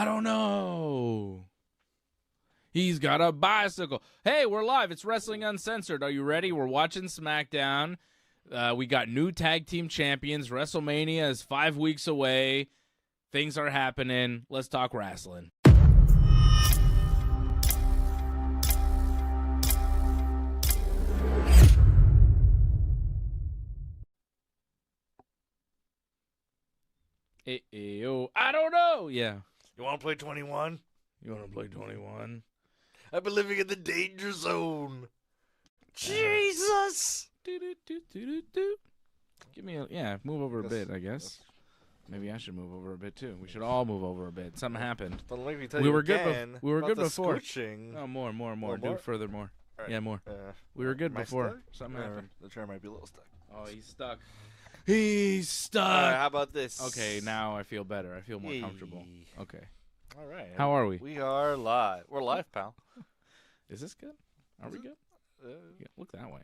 I don't know. He's got a bicycle. Hey, we're live. It's Wrestling Uncensored. Are you ready? We're watching SmackDown. We got new tag team champions. WrestleMania is 5 weeks away. Things are happening. Let's talk wrestling. I don't know. Yeah. You want to play 21? You want to play 21? I've been living in the danger zone. Jesus! Give me move over a bit, I guess. Maybe I should move over a bit too. We should all move over a bit. Something happened. Don't make me tell We you were again good. We were good about the before. Scooching. No, more. More? Do it further, more. All right. Yeah, more. We were good Am I before. stuck? Something happened. The chair might be a little stuck. Oh, he's stuck. He's stuck. All right, how about this? Okay, now I feel better. I feel more comfortable. Okay. All right. How are we? We are live. We're live, pal. Is this good? Are we good? Yeah, look that way.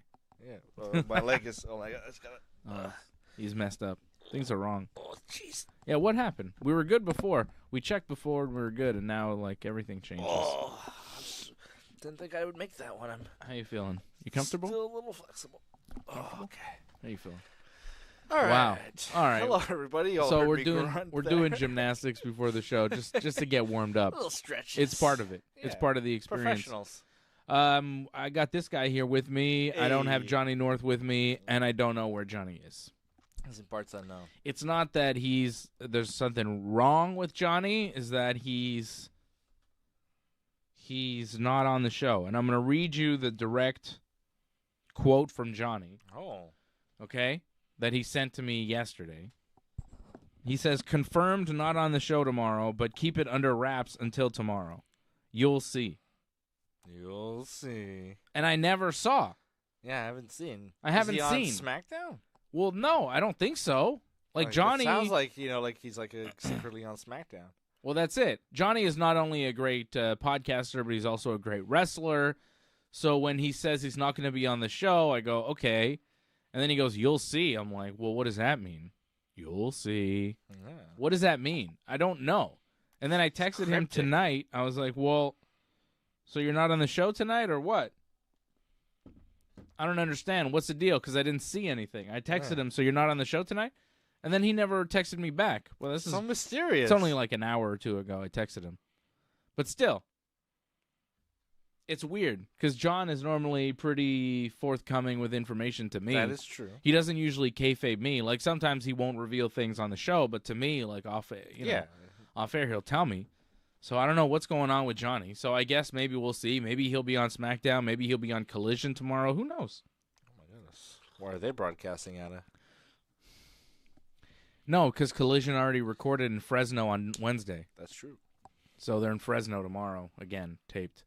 Yeah. My leg is. Oh my God! It's got. He's messed up. Things are wrong. Oh jeez. Yeah, what happened? We were good before. We checked before and we were good, and now like everything changes. Oh, didn't think I would make that one. How you feeling? You comfortable? Still a little flexible. Oh, okay. How you feeling? All right. Wow. All right. Hello, everybody. Y'all So heard we're me doing grunt we're there. doing gymnastics before the show, just to get warmed up. A little stretches. It's part of it. It's Yeah. part of the experience. Professionals. I got this guy here with me. I don't have Hey. Johnny North with me, and I don't know where Johnny is. He's in parts unknown. It's not that there's something wrong with Johnny, is that he's not on the show. And I'm going to read you the direct quote from Johnny, Oh. okay, that he sent to me yesterday. He says, confirmed not on the show tomorrow, but keep it under wraps until tomorrow. You'll see. You'll see. And I never saw. Yeah, I haven't seen. I haven't Is he seen. on SmackDown? Well, no, I don't think so. Like Johnny It sounds like, like he's like secretly on SmackDown. Well, that's it. Johnny is not only a great podcaster, but he's also a great wrestler. So when he says he's not going to be on the show, I go, okay. And then he goes, you'll see. I'm like, well, what does that mean? You'll see. Yeah. What does that mean? I don't know. And then I texted him tonight. I was like, well, so you're not on the show tonight or what? I don't understand. What's the deal? Because I didn't see anything. I texted him, so you're not on the show tonight? And then he never texted me back. Well, this is so mysterious. It's only like an hour or two ago I texted him. But still, it's weird because John is normally pretty forthcoming with information to me. That is true. He doesn't usually kayfabe me. Like sometimes he won't reveal things on the show, but to me, like off air, he'll tell me. So I don't know what's going on with Johnny. So I guess maybe we'll see. Maybe he'll be on SmackDown. Maybe he'll be on Collision tomorrow. Who knows? Oh my goodness. Where are they broadcasting at? No, because Collision already recorded in Fresno on Wednesday. That's true. So they're in Fresno tomorrow, again, taped.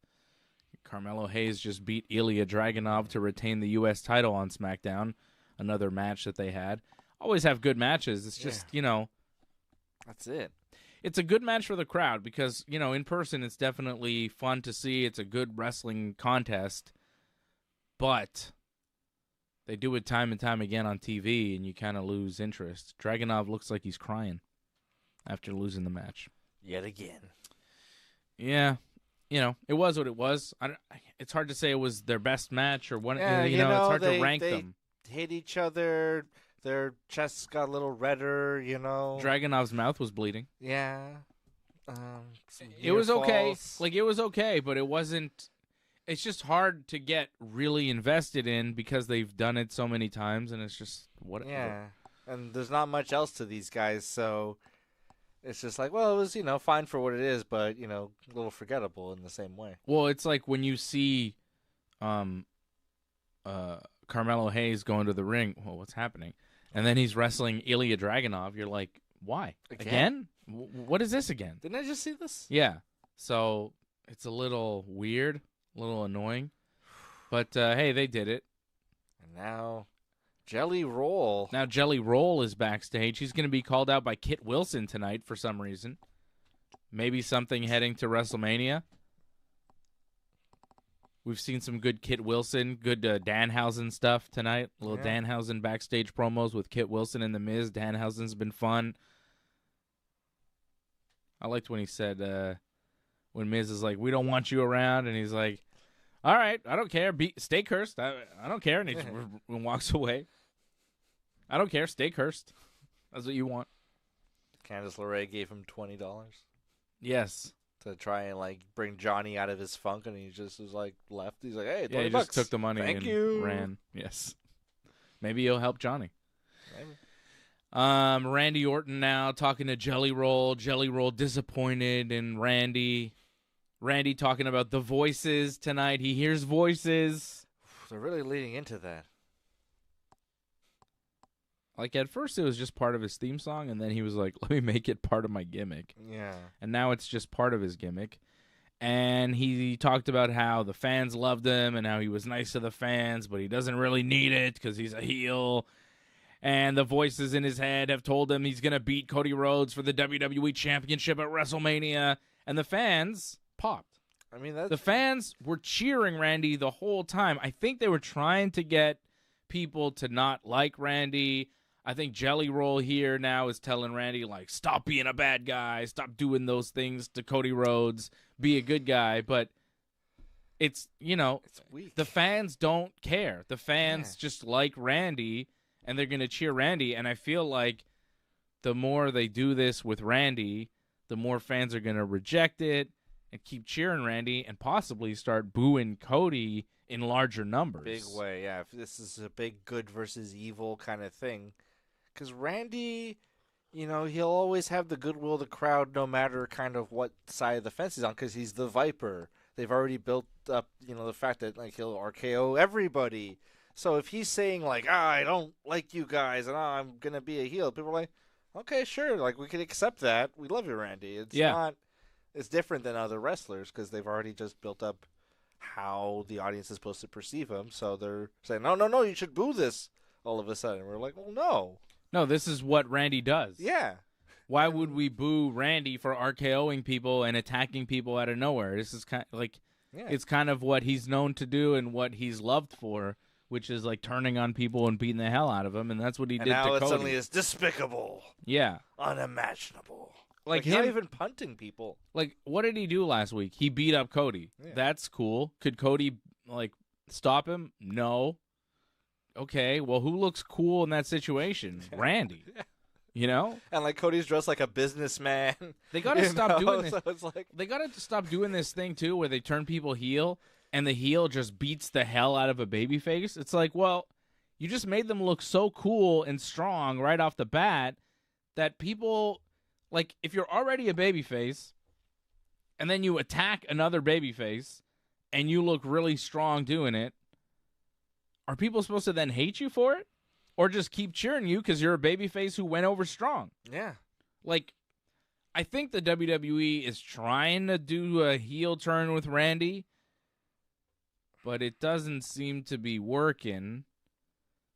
Carmelo Hayes just beat Ilja Dragunov to retain the U.S. title on SmackDown, another match that they had. Always have good matches. It's just, That's it. It's a good match for the crowd because, in person it's definitely fun to see. It's a good wrestling contest. But they do it time and time again on TV, and you kind of lose interest. Dragunov looks like he's crying after losing the match. Yet again. Yeah. It was what it was. It's hard to say it was their best match or what. Yeah, it's hard to rank them. Hit each other. Their chests got a little redder, Dragunov's mouth was bleeding. Yeah. It was okay. Like, it was okay, but it wasn't. It's just hard to get really invested in because they've done it so many times, and it's just what. Yeah. And there's not much else to these guys, so it's just like, well, it was, fine for what it is, but, a little forgettable in the same way. Well, it's like when you see Carmelo Hayes going to the ring. Well, what's happening? And then he's wrestling Ilja Dragunov. You're like, why? Again? What is this again? Didn't I just see this? Yeah. So it's a little weird, a little annoying. But, hey, they did it. And now Jelly Roll. Now Jelly Roll is backstage. He's going to be called out by Kit Wilson tonight for some reason. Maybe something heading to WrestleMania. We've seen some good Kit Wilson, good Danhausen stuff tonight. A little Danhausen backstage promos with Kit Wilson and The Miz. Danhausen's been fun. I liked when he said, when Miz is like, "We don't want you around," and he's like, "All right, I don't care. Stay cursed. I don't care," and he just walks away. I don't care. Stay cursed. That's what you want. Candice LeRae gave him $20. Yes. To try and like bring Johnny out of his funk, and he just was like left. He's like, "Hey, $20 he just took the money Thank and you. ran." Yes. Maybe he'll help Johnny. Maybe. Randy Orton now talking to Jelly Roll. Jelly Roll disappointed in Randy. Randy talking about the voices tonight. He hears voices. They're really leading into that. Like, at first it was just part of his theme song, and then he was like, let me make it part of my gimmick. Yeah. And now it's just part of his gimmick. And he talked about how the fans loved him and how he was nice to the fans, but he doesn't really need it because he's a heel. And the voices in his head have told him he's going to beat Cody Rhodes for the WWE Championship at WrestleMania. And the fans popped. I mean, that's... The fans were cheering Randy the whole time. I think they were trying to get people to not like Randy. I think Jelly Roll here now is telling Randy, like, stop being a bad guy. Stop doing those things to Cody Rhodes. Be a good guy. But it's, it's weak. The fans don't care. The fans just like Randy, and they're going to cheer Randy. And I feel like the more they do this with Randy, the more fans are going to reject it and keep cheering Randy and possibly start booing Cody in larger numbers. Big way, yeah. If this is a big good versus evil kind of thing. Because Randy, he'll always have the goodwill of the crowd no matter kind of what side of the fence he's on because he's the Viper. They've already built up, the fact that like he'll RKO everybody. So if he's saying like, I don't like you guys and I'm going to be a heel, people are like, okay, sure, like we can accept that. We love you, Randy. It's different than other wrestlers because they've already just built up how the audience is supposed to perceive him. So they're saying, no, you should boo this all of a sudden. We're like, well, no. No, this is what Randy does. Yeah. Why would we boo Randy for RKOing people and attacking people out of nowhere? This is kind of like, it's kind of what he's known to do and what he's loved for, which is like turning on people and beating the hell out of them, and that's what he did to Cody. And now it suddenly is despicable. Yeah. Unimaginable. Like him, not even punting people. Like, what did he do last week? He beat up Cody. Yeah. That's cool. Could Cody, stop him? No. Okay, well, who looks cool in that situation? Randy. And Cody's dressed like a businessman. They gotta stop doing this. So it's like... They gotta stop doing this thing too, where they turn people heel, and the heel just beats the hell out of a babyface. It's like, well, you just made them look so cool and strong right off the bat that people, if you're already a babyface, and then you attack another babyface, and you look really strong doing it. Are people supposed to then hate you for it? Or just keep cheering you because you're a babyface who went over strong? Yeah. I think the WWE is trying to do a heel turn with Randy, but it doesn't seem to be working.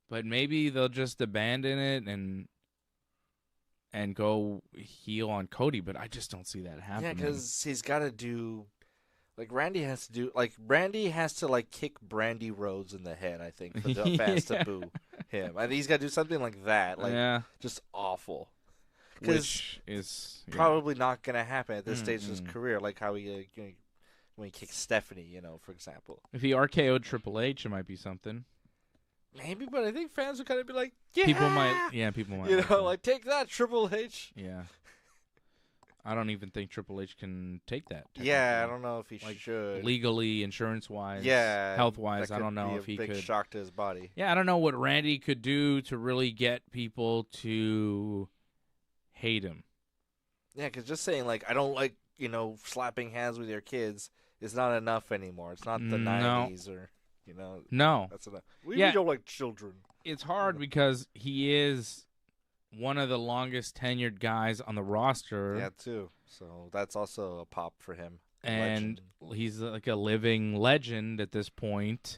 But maybe they'll just abandon it and go heel on Cody, but I just don't see that happening. Yeah, because he's got to do... Randy has to kick Brandy Rhodes in the head, I think, for the fans to boo him. And he's got to do something like that, just awful. Which is probably not going to happen at this stage of his career, like how he when he kicked Stephanie, for example. If he RKO'd Triple H, it might be something. Maybe, but I think fans would kind of be like, yeah! People might. Take that, Triple H. Yeah. I don't even think Triple H can take that. Yeah, I don't know if he should. Legally, insurance-wise, yeah, health-wise, I don't know if he could. Big shock to his body. Yeah, I don't know what Randy could do to really get people to hate him. Yeah, because just saying, I don't like, slapping hands with your kids is not enough anymore. It's not the 90s or, No. That's enough. We don't like children. It's hard because he is one of the longest tenured guys on the roster. Yeah, too. So that's also a pop for him. And he's like a living legend at this point.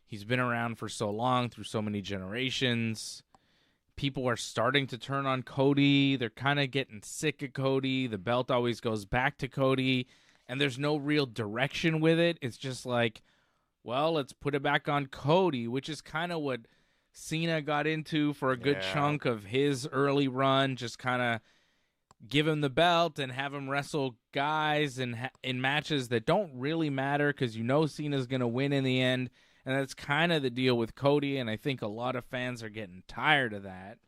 He's been around for so long, through so many generations. People are starting to turn on Cody. They're kind of getting sick of Cody. The belt always goes back to Cody. And there's no real direction with it. It's just like, well, let's put it back on Cody, which is kind of what Cena got into for a good chunk of his early run, just kind of give him the belt and have him wrestle guys in matches that don't really matter because you know Cena's going to win in the end. And that's kind of the deal with Cody, and I think a lot of fans are getting tired of that,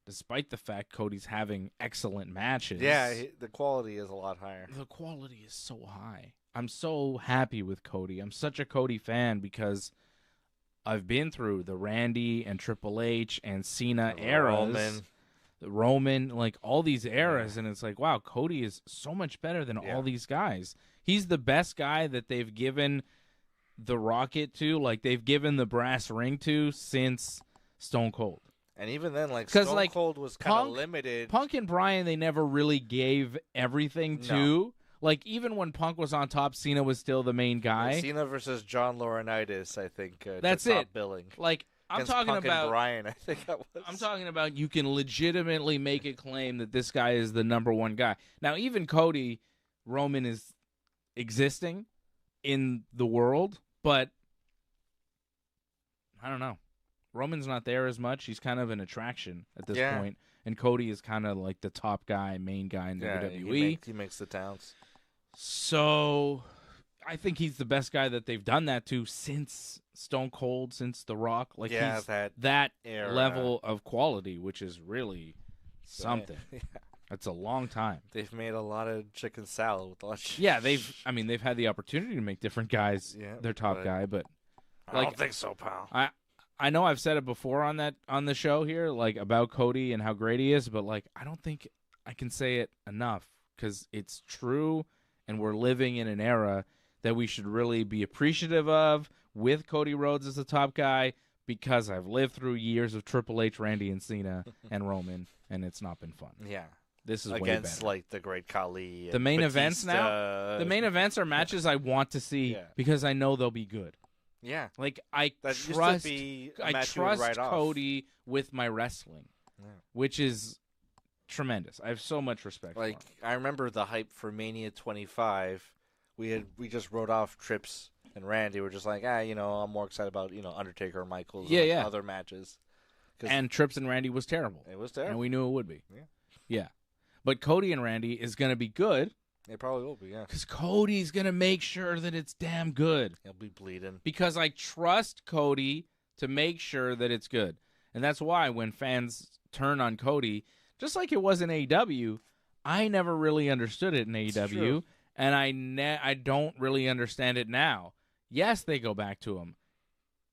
despite the fact Cody's having excellent matches. Yeah, the quality is a lot higher. The quality is so high. I'm so happy with Cody. I'm such a Cody fan because I've been through the Randy and Triple H and Cena eras. Roman, like all these eras, and it's like, wow, Cody is so much better than all these guys. He's the best guy that they've given the Rocket to, like they've given the brass ring to since Stone Cold. And even then, like Stone Cold was kind of limited. Punk and Bryan, they never really gave everything to. No. Like even when Punk was on top, Cena was still the main guy. Yeah, Cena versus John Laurinaitis, I think. That's top it. Billing. Like I'm talking Punk about and Bryan, I think that was. I'm talking about you can legitimately make a claim that this guy is the number one guy. Now even Cody, Roman is existing in the world. But I don't know. Roman's not there as much. He's kind of an attraction at this point. And Cody is kind of like the top guy, main guy in WWE. He makes the towns. So I think he's the best guy that they've done that to since Stone Cold, since The Rock. Like he's that level of quality, which is really something. Yeah. That's a long time. They've made a lot of chicken salad with a lot of they've had the opportunity to make different guys their top guy, but I don't think so, pal. I know I've said it before on the show here, like about Cody and how great he is, but like I don't think I can say it enough because it's true, and we're living in an era that we should really be appreciative of with Cody Rhodes as the top guy because I've lived through years of Triple H, Randy, and Cena and Roman, and it's not been fun. Yeah. This is against way like the Great Khali. The main events now. The main events are matches I want to see because I know they'll be good. Yeah, like I trust Cody with my wrestling, which is tremendous. I have so much respect. Like for him. I remember the hype for Mania 25. We just wrote off Trips and Randy. We're just like, I'm more excited about Undertaker, Michaels, other matches. And Trips and Randy was terrible. It was terrible, and we knew it would be. Yeah. But Cody and Randy is going to be good. It probably will be, yeah. Because Cody's going to make sure that it's damn good. He'll be bleeding. Because I trust Cody to make sure that it's good. And that's why when fans turn on Cody, just like it was in AEW, I never really understood it in AEW. And I don't really understand it now. Yes, they go back to him.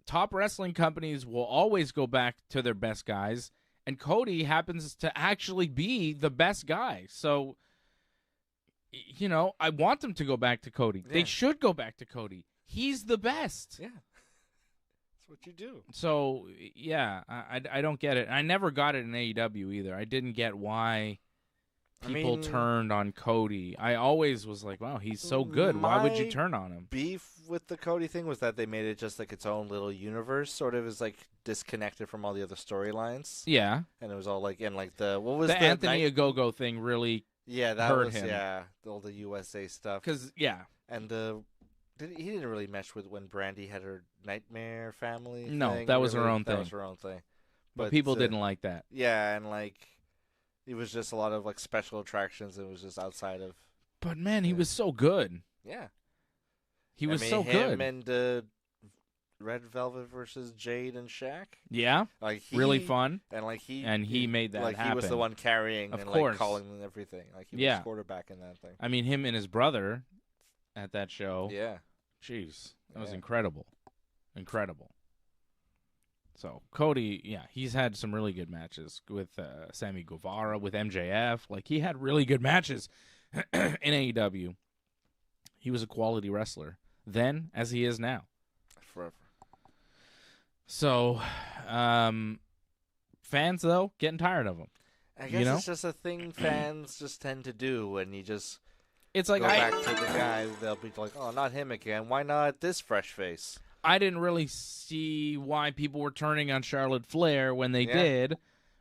Top wrestling companies will always go back to their best guys. And Cody happens to actually be the best guy. So, I want them to go back to Cody. Yeah. They should go back to Cody. He's the best. Yeah. That's what you do. So, yeah, I don't get it. I never got it in AEW either. I didn't get why people turned on Cody. I always was like, wow, he's so good. Why would you turn on him? Beef with the Cody thing was that they made it just like its own little universe, sort of is like disconnected from all the other storylines. Yeah. And it was all like, what was the Anthony Ogogo thing really hurt him. Yeah, all the USA stuff. And he didn't really mesh with when Brandy had her nightmare family No, thing. That was her own thing. That was her own thing. But people didn't like that. Yeah, and it was just a lot of like special attractions. It was just outside of. But man, he was so good. Yeah, he was so good. Him and Red Velvet versus Jade and Shaq. Yeah, really fun. And he made that happen. He was the one carrying of course. Calling everything. He was quarterback in that thing. I mean, him and his brother at that show. Yeah, jeez, that was incredible. So, Cody, he's had some really good matches with Sammy Guevara, with MJF. Like, he had really good matches in AEW. He was a quality wrestler then, as he is now. Forever. So, fans, though, getting tired of him. I guess it's just a thing fans just tend to do, and you just go back to the guy. They'll be like, oh, not him again. Why not this fresh face? I didn't really see why people were turning on Charlotte Flair when they did,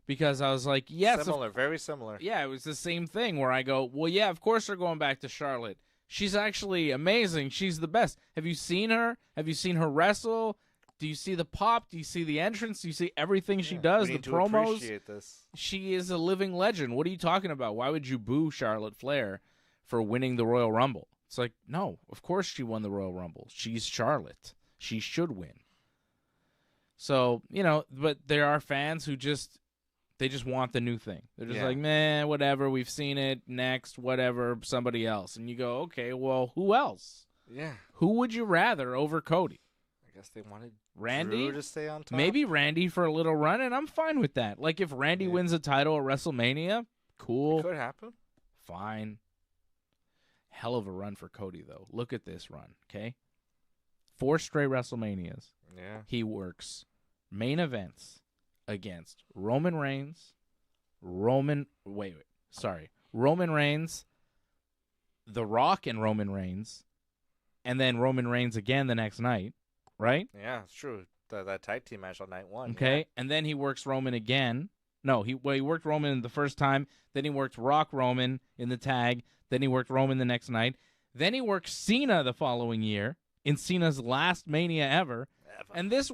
because I was like, yes. Very similar. Yeah, it was the same thing where I go, well, yeah, of course they're going back to Charlotte. She's actually amazing. She's the best. Have you seen her? Have you seen her wrestle? Do you see the pop? Do you see the entrance? Do you see everything she does? The promos? Appreciate this. She is a living legend. What are you talking about? Why would you boo Charlotte Flair for winning the Royal Rumble? It's like, no, of course she won the Royal Rumble. She's Charlotte. She should win. So, but there are fans who just want the new thing. They're just like, man, whatever, we've seen it, next, whatever, somebody else. And you go, okay, well, who else? Yeah. Who would you rather over Cody? I guess they wanted Randy Drew to stay on top. Maybe Randy for a little run, and I'm fine with that. Like, if Randy wins a title at WrestleMania, cool. It could happen. Fine. Hell of a run for Cody, though. Look at this run, okay? 4 straight WrestleManias. Yeah. He works main events against Roman Reigns, Roman Reigns, The Rock and Roman Reigns, and then Roman Reigns again the next night, right? Yeah, it's true. That tag team match on night 1. Okay, yeah. And then he works Roman again. No, he worked Roman the first time, then he worked Rock Roman in the tag, then he worked Roman the next night, then he worked Cena the following year in Cena's last Mania ever. And this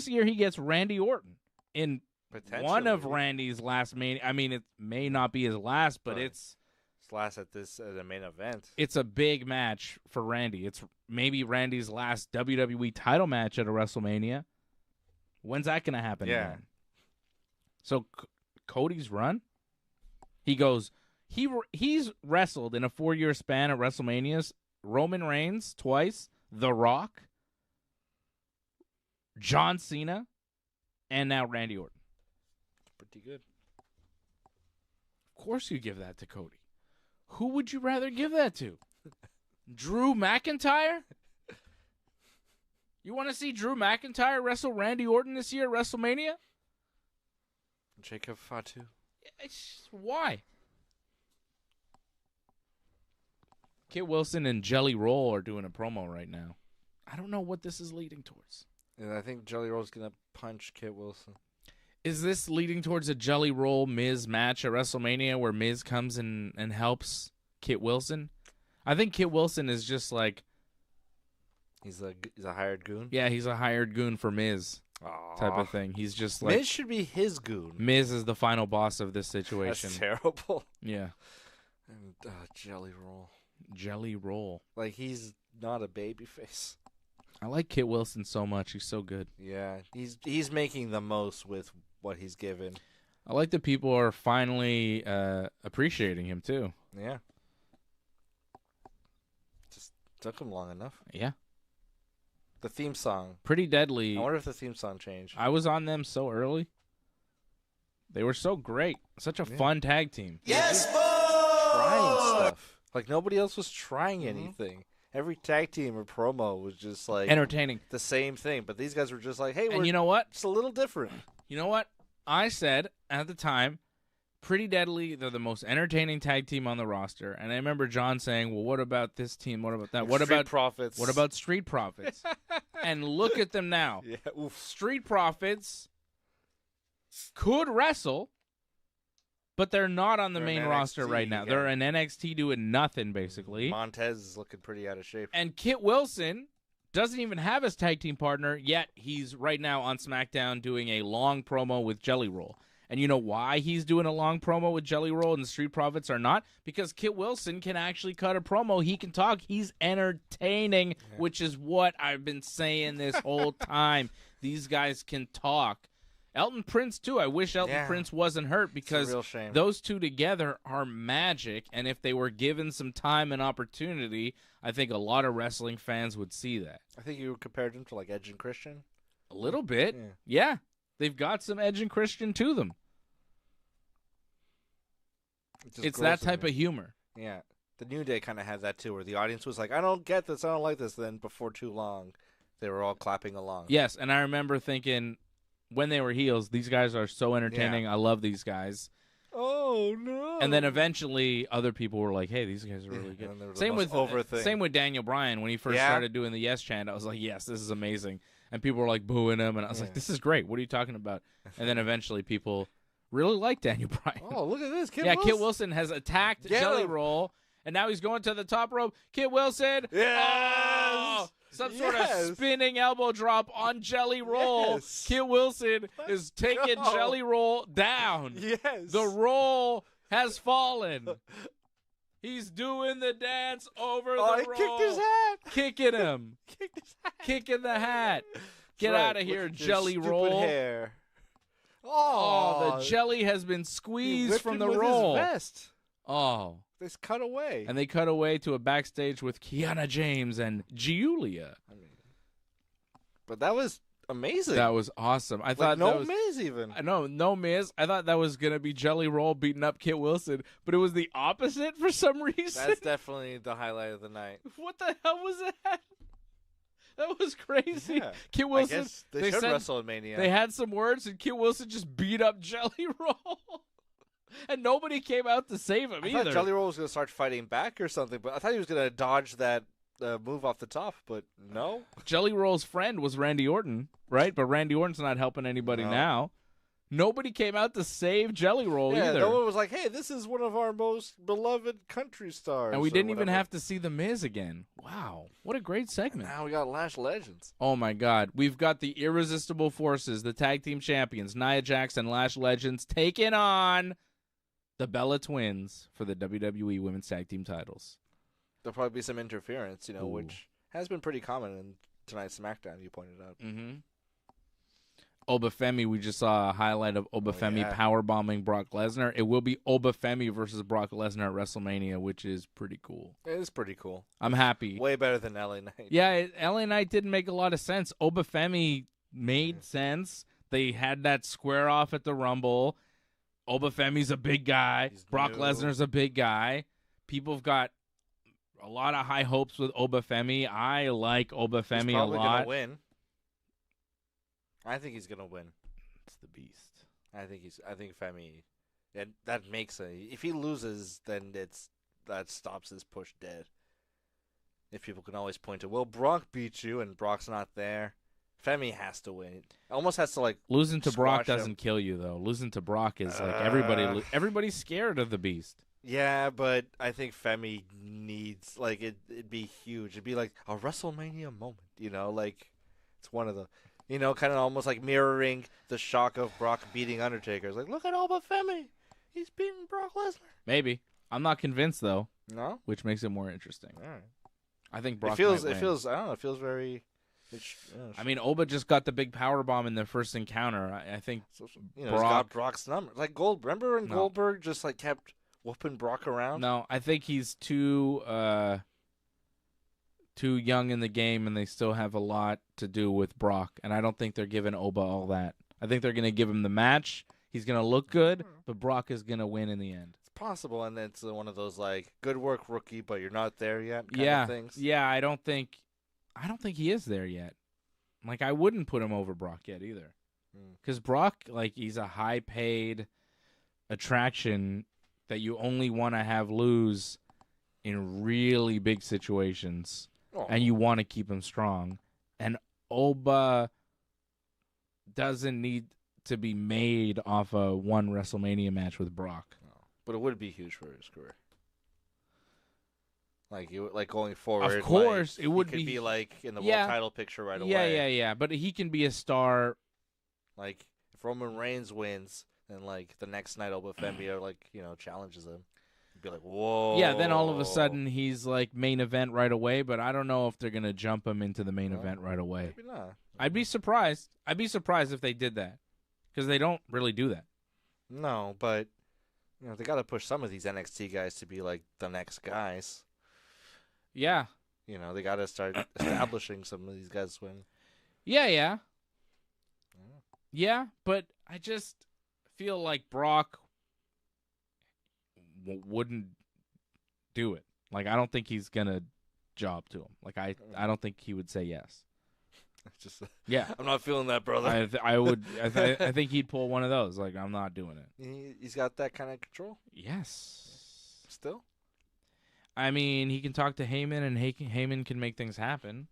year he gets Randy Orton in one of Randy's last Mania. I mean, it may not be his last, but it's last at the main event. It's a big match for Randy. It's maybe Randy's last WWE title match at a WrestleMania. When's that going to happen again? So Cody's run, he's wrestled in a 4-year span at WrestleManias, Roman Reigns twice, The Rock, John Cena, and now Randy Orton. Pretty good. Of course you give that to Cody. Who would you rather give that to? Drew McIntyre? You want to see Drew McIntyre wrestle Randy Orton this year at WrestleMania? Jacob Fatu. Why? Kit Wilson and Jelly Roll are doing a promo right now. I don't know what this is leading towards. And I think Jelly Roll's going to punch Kit Wilson. Is this leading towards a Jelly Roll Miz match at WrestleMania where Miz comes and helps Kit Wilson? I think Kit Wilson is just like... He's a hired goon? Yeah, he's a hired goon for Miz type of thing. He's just like... Miz should be his goon. Miz is the final boss of this situation. That's terrible. Yeah. And Jelly Roll. Jelly Roll. Like, he's not a babyface. I like Kit Wilson so much. He's so good. Yeah, he's making the most with what he's given. I like that people are finally appreciating him, too. Yeah. Just took him long enough. Yeah. The theme song. Pretty deadly. I wonder if the theme song changed. I was on them so early. They were so great. Such a fun tag team. Yes, boy! Trying stuff. Like, nobody else was trying anything. Every tag team or promo was just like entertaining, the same thing. But these guys were just like, "Hey, and you know what? Just a little different." You know what? I said at the time, Pretty Deadly. They're the most entertaining tag team on the roster. And I remember John saying, "Well, what about this team? What about that? What about Profits? What about Street Profits?" And look at them now. Yeah, oof. Street Profits could wrestle. But they're not on the main roster right now. They're in NXT doing nothing, basically. Montez is looking pretty out of shape. And Kit Wilson doesn't even have his tag team partner, yet he's right now on SmackDown doing a long promo with Jelly Roll. And you know why he's doing a long promo with Jelly Roll and the Street Profits are not? Because Kit Wilson can actually cut a promo. He can talk. He's entertaining, which is what I've been saying this whole time. These guys can talk. Elton Prince, too. I wish Elton Prince wasn't hurt because those two together are magic. And if they were given some time and opportunity, I think a lot of wrestling fans would see that. I think you compared them to like Edge and Christian. A little bit. Yeah. They've got some Edge and Christian to them. It's that type of humor. Yeah. The New Day kind of had that, too, where the audience was like, I don't get this. I don't like this. Then before too long, they were all clapping along. Yes, and I remember thinking... When they were heels, these guys are so entertaining. Yeah. I love these guys. Oh, no. And then eventually other people were like, hey, these guys are really good. Same with Daniel Bryan. When he first started doing the yes chant, I was like, yes, this is amazing. And people were like booing him. And I was like, this is great. What are you talking about? And then eventually people really like Daniel Bryan. Oh, look at this. Kit Wilson has attacked Jelly Roll. And now he's going to the top rope. Kit Wilson. Yes! Oh, some sort of spinning elbow drop on Jelly Roll. Yes. Kit Wilson is taking go. Jelly Roll down. Yes. The roll has fallen. He's doing the dance over the roll. He kicked his hat. Kicking him. Kicked his hat. Kicking the hat. Get That's right. out of here, Look at your Jelly stupid Roll. Hair. Oh, the jelly has been He squeezed whipped from him the with roll. His vest. Oh. They cut away. And they cut away to a backstage with Kiana James and Giulia. But that was amazing. That was awesome. I thought no that was Miz even. no Miz. I thought that was gonna be Jelly Roll beating up Kit Wilson, but it was the opposite for some reason. That's definitely the highlight of the night. What the hell was that? That was crazy. Yeah. Kit Wilson. I guess they should said WrestleMania. They had some words, and Kit Wilson just beat up Jelly Roll, and nobody came out to save him I either. thought Jelly Roll was going to start fighting back or something, but I thought he was going to dodge that move off the top, but no. Jelly Roll's friend was Randy Orton, right? But Randy Orton's not helping anybody now. Nobody came out to save Jelly Roll either. No one was like, hey, this is one of our most beloved country stars. And we didn't even have to see The Miz again. Wow. What a great segment. And now we got Lash Legends. Oh, my God. We've got the Irresistible Forces, the tag team champions, Nia Jax and Lash Legends, taking on the Bella Twins for the WWE Women's Tag Team titles. There'll probably be some interference, Ooh. which has been pretty common in tonight's SmackDown, you pointed out. Mm-hmm. Femi, we just saw a highlight of Femi powerbombing Brock Lesnar. It will be Femi versus Brock Lesnar at WrestleMania, which is pretty cool. It is pretty cool. I'm happy. Way better than LA Knight. Yeah, LA Knight didn't make a lot of sense. Femi made sense. They had that square off at the Rumble. Femi's a big guy. Brock Lesnar's a big guy. People have got a lot of high hopes with Femi. I like Femi a lot. He's probably going to win. I think he's gonna win. It's the beast. I think Femi, that makes if he loses, then that stops his push dead. If people can always point to, well, Brock beat you and Brock's not there, Femi has to win. Almost has to like losing to Brock doesn't kill you though. Losing to Brock is like everybody's scared of the beast. Yeah, but I think Femi needs it'd be huge. It'd be like a WrestleMania moment, like it's one of the. Kind of almost like mirroring the shock of Brock beating Undertaker. It's like, look at Femi. He's beating Brock Lesnar. Maybe. I'm not convinced, though. No? Which makes it more interesting. All right. I think Brock It feels, might win. I don't know, it feels very... I mean, just got the big power bomb in their first encounter. I think he's got Brock's number. Like remember when Goldberg just kept whooping Brock around? No, I think he's too young in the game, and they still have a lot to do with Brock. And I don't think they're giving Oba all that. I think they're going to give him the match. He's going to look good, but Brock is going to win in the end. It's possible, and it's one of those good work, rookie, but you're not there yet kind of things. Yeah, I don't think he is there yet. I wouldn't put him over Brock yet either. Because Brock, he's a high-paid attraction that you only want to have lose in really big situations. And you want to keep him strong. And Oba doesn't need to be made off a one WrestleMania match with Brock. No. But it would be huge for his career. Going forward. Of course, it would be in the world title picture right away. Yeah. But he can be a star. If Roman Reigns wins, then the next night Oba Femi challenges him. Be like, whoa. Yeah, then all of a sudden he's main event right away, but I don't know if they're going to jump him into the main event right away. Maybe not. I'd be surprised. I'd be surprised if they did that because they don't really do that. No, but they got to push some of these NXT guys to be the next guys. Yeah. They got to start establishing some of these guys when. Yeah, but I just feel like Brock wouldn't do it. I don't think he's gonna job to him. I don't think he would say yes. Just yeah, I'm not feeling that, brother. I think he'd pull one of those. I'm not doing it. He's got that kind of control. Yes. Still. I mean, he can talk to Heyman, and Heyman can make things happen.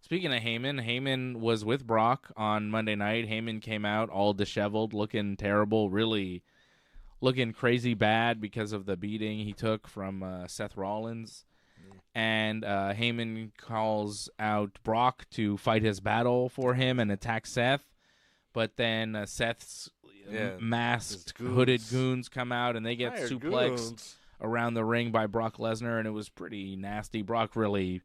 Speaking of Heyman was with Brock on Monday night. Heyman came out all disheveled, looking terrible, really looking crazy bad because of the beating he took from Seth Rollins. and Heyman calls out Brock to fight his battle for him and attack Seth. But then Seth's masked, hooded goons come out, and they get suplexed around the ring by Brock Lesnar, and it was pretty nasty. Brock really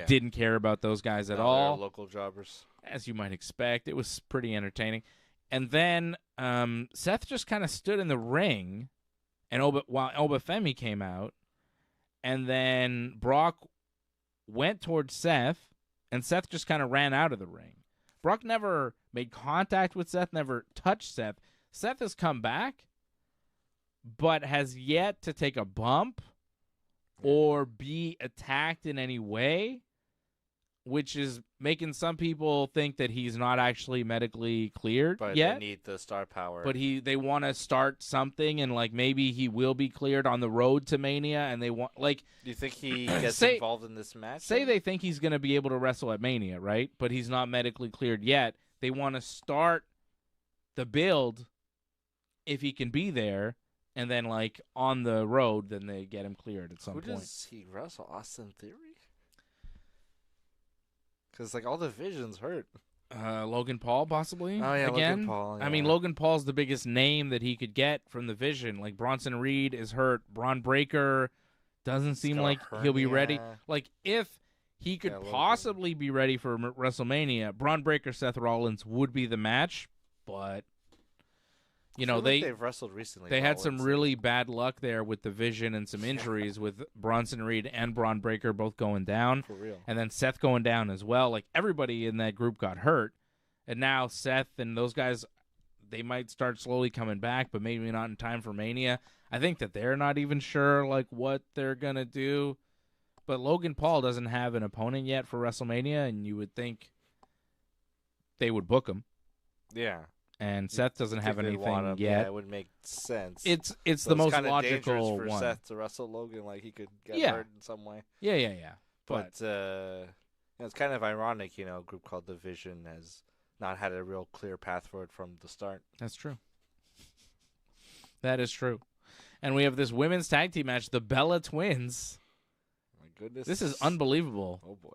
didn't care about those guys at all. They're local jobbers. As you might expect. It was pretty entertaining. And then Seth just kind of stood in the ring and while Femi came out, and then Brock went towards Seth, and Seth just kind of ran out of the ring. Brock never made contact with Seth, never touched Seth. Seth has come back, but has yet to take a bump or be attacked in any way, which is making some people think that he's not actually medically cleared yet. They need the star power. But they want to start something, and like maybe he will be cleared on the road to Mania, and they want like. Do you think he gets involved in this match? Say they think he's going to be able to wrestle at Mania, right? But he's not medically cleared yet. They want to start the build if he can be there, and then like on the road, then they get him cleared at some point. Who does he wrestle? Austin Theory? Because, like, all the divisions hurt. Logan Paul, possibly? Oh, yeah, again? Logan Paul. Yeah. I mean, Logan Paul's the biggest name that he could get from the Vision. Like, Bronson Reed is hurt. Braun Breaker doesn't seem like he'll be ready. Like, if he could possibly be ready for WrestleMania, Braun Breaker, Seth Rollins would be the match. But, you know, they've wrestled recently. They had some really bad luck there with the Vision and some injuries with Bronson Reed and Braun Breaker both going down. For real. And then Seth going down as well. Like, everybody in that group got hurt. And now Seth and those guys, they might start slowly coming back, but maybe not in time for Mania. I think that they're not even sure, like, what they're going to do. But Logan Paul doesn't have an opponent yet for WrestleMania, and you would think they would book him. Yeah. And Seth doesn't have anything yet. Yeah, it would make sense. It's the most logical for one. Seth to wrestle Logan, like he could get hurt in some way. Yeah. But it's kind of ironic, you know, a group called The Vision has not had a real clear path for it from the start. That's true. That is true. And we have this women's tag team match, the Bella Twins. My goodness. This is unbelievable. Oh, boy.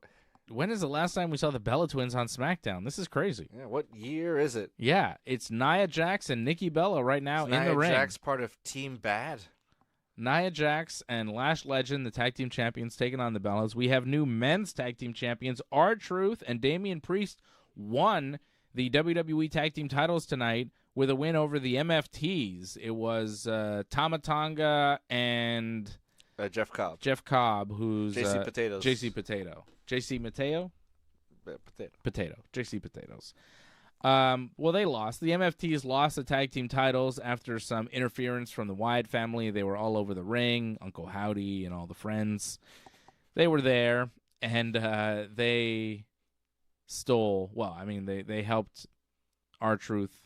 When is the last time we saw the Bella Twins on SmackDown? This is crazy. Yeah, what year is it? Yeah, it's Nia Jax and Nikki Bella right now in the ring. Nia Jax part of Team Bad? Nia Jax and Lash Legend, the tag team champions, taking on the Bellas. We have new men's tag team champions. R-Truth and Damian Priest won the WWE tag team titles tonight with a win over the MFTs. It was Tama Tonga and Jeff Cobb. Jeff Cobb, who's JC Potatoes. JC Potato. JC Mateo? Potato. JC Potatoes. Well, they lost. The MFTs lost the tag team titles after some interference from the Wyatt family. They were all over the ring. Uncle Howdy and all the friends. They were there, and they stole. Well, I mean, they helped R-Truth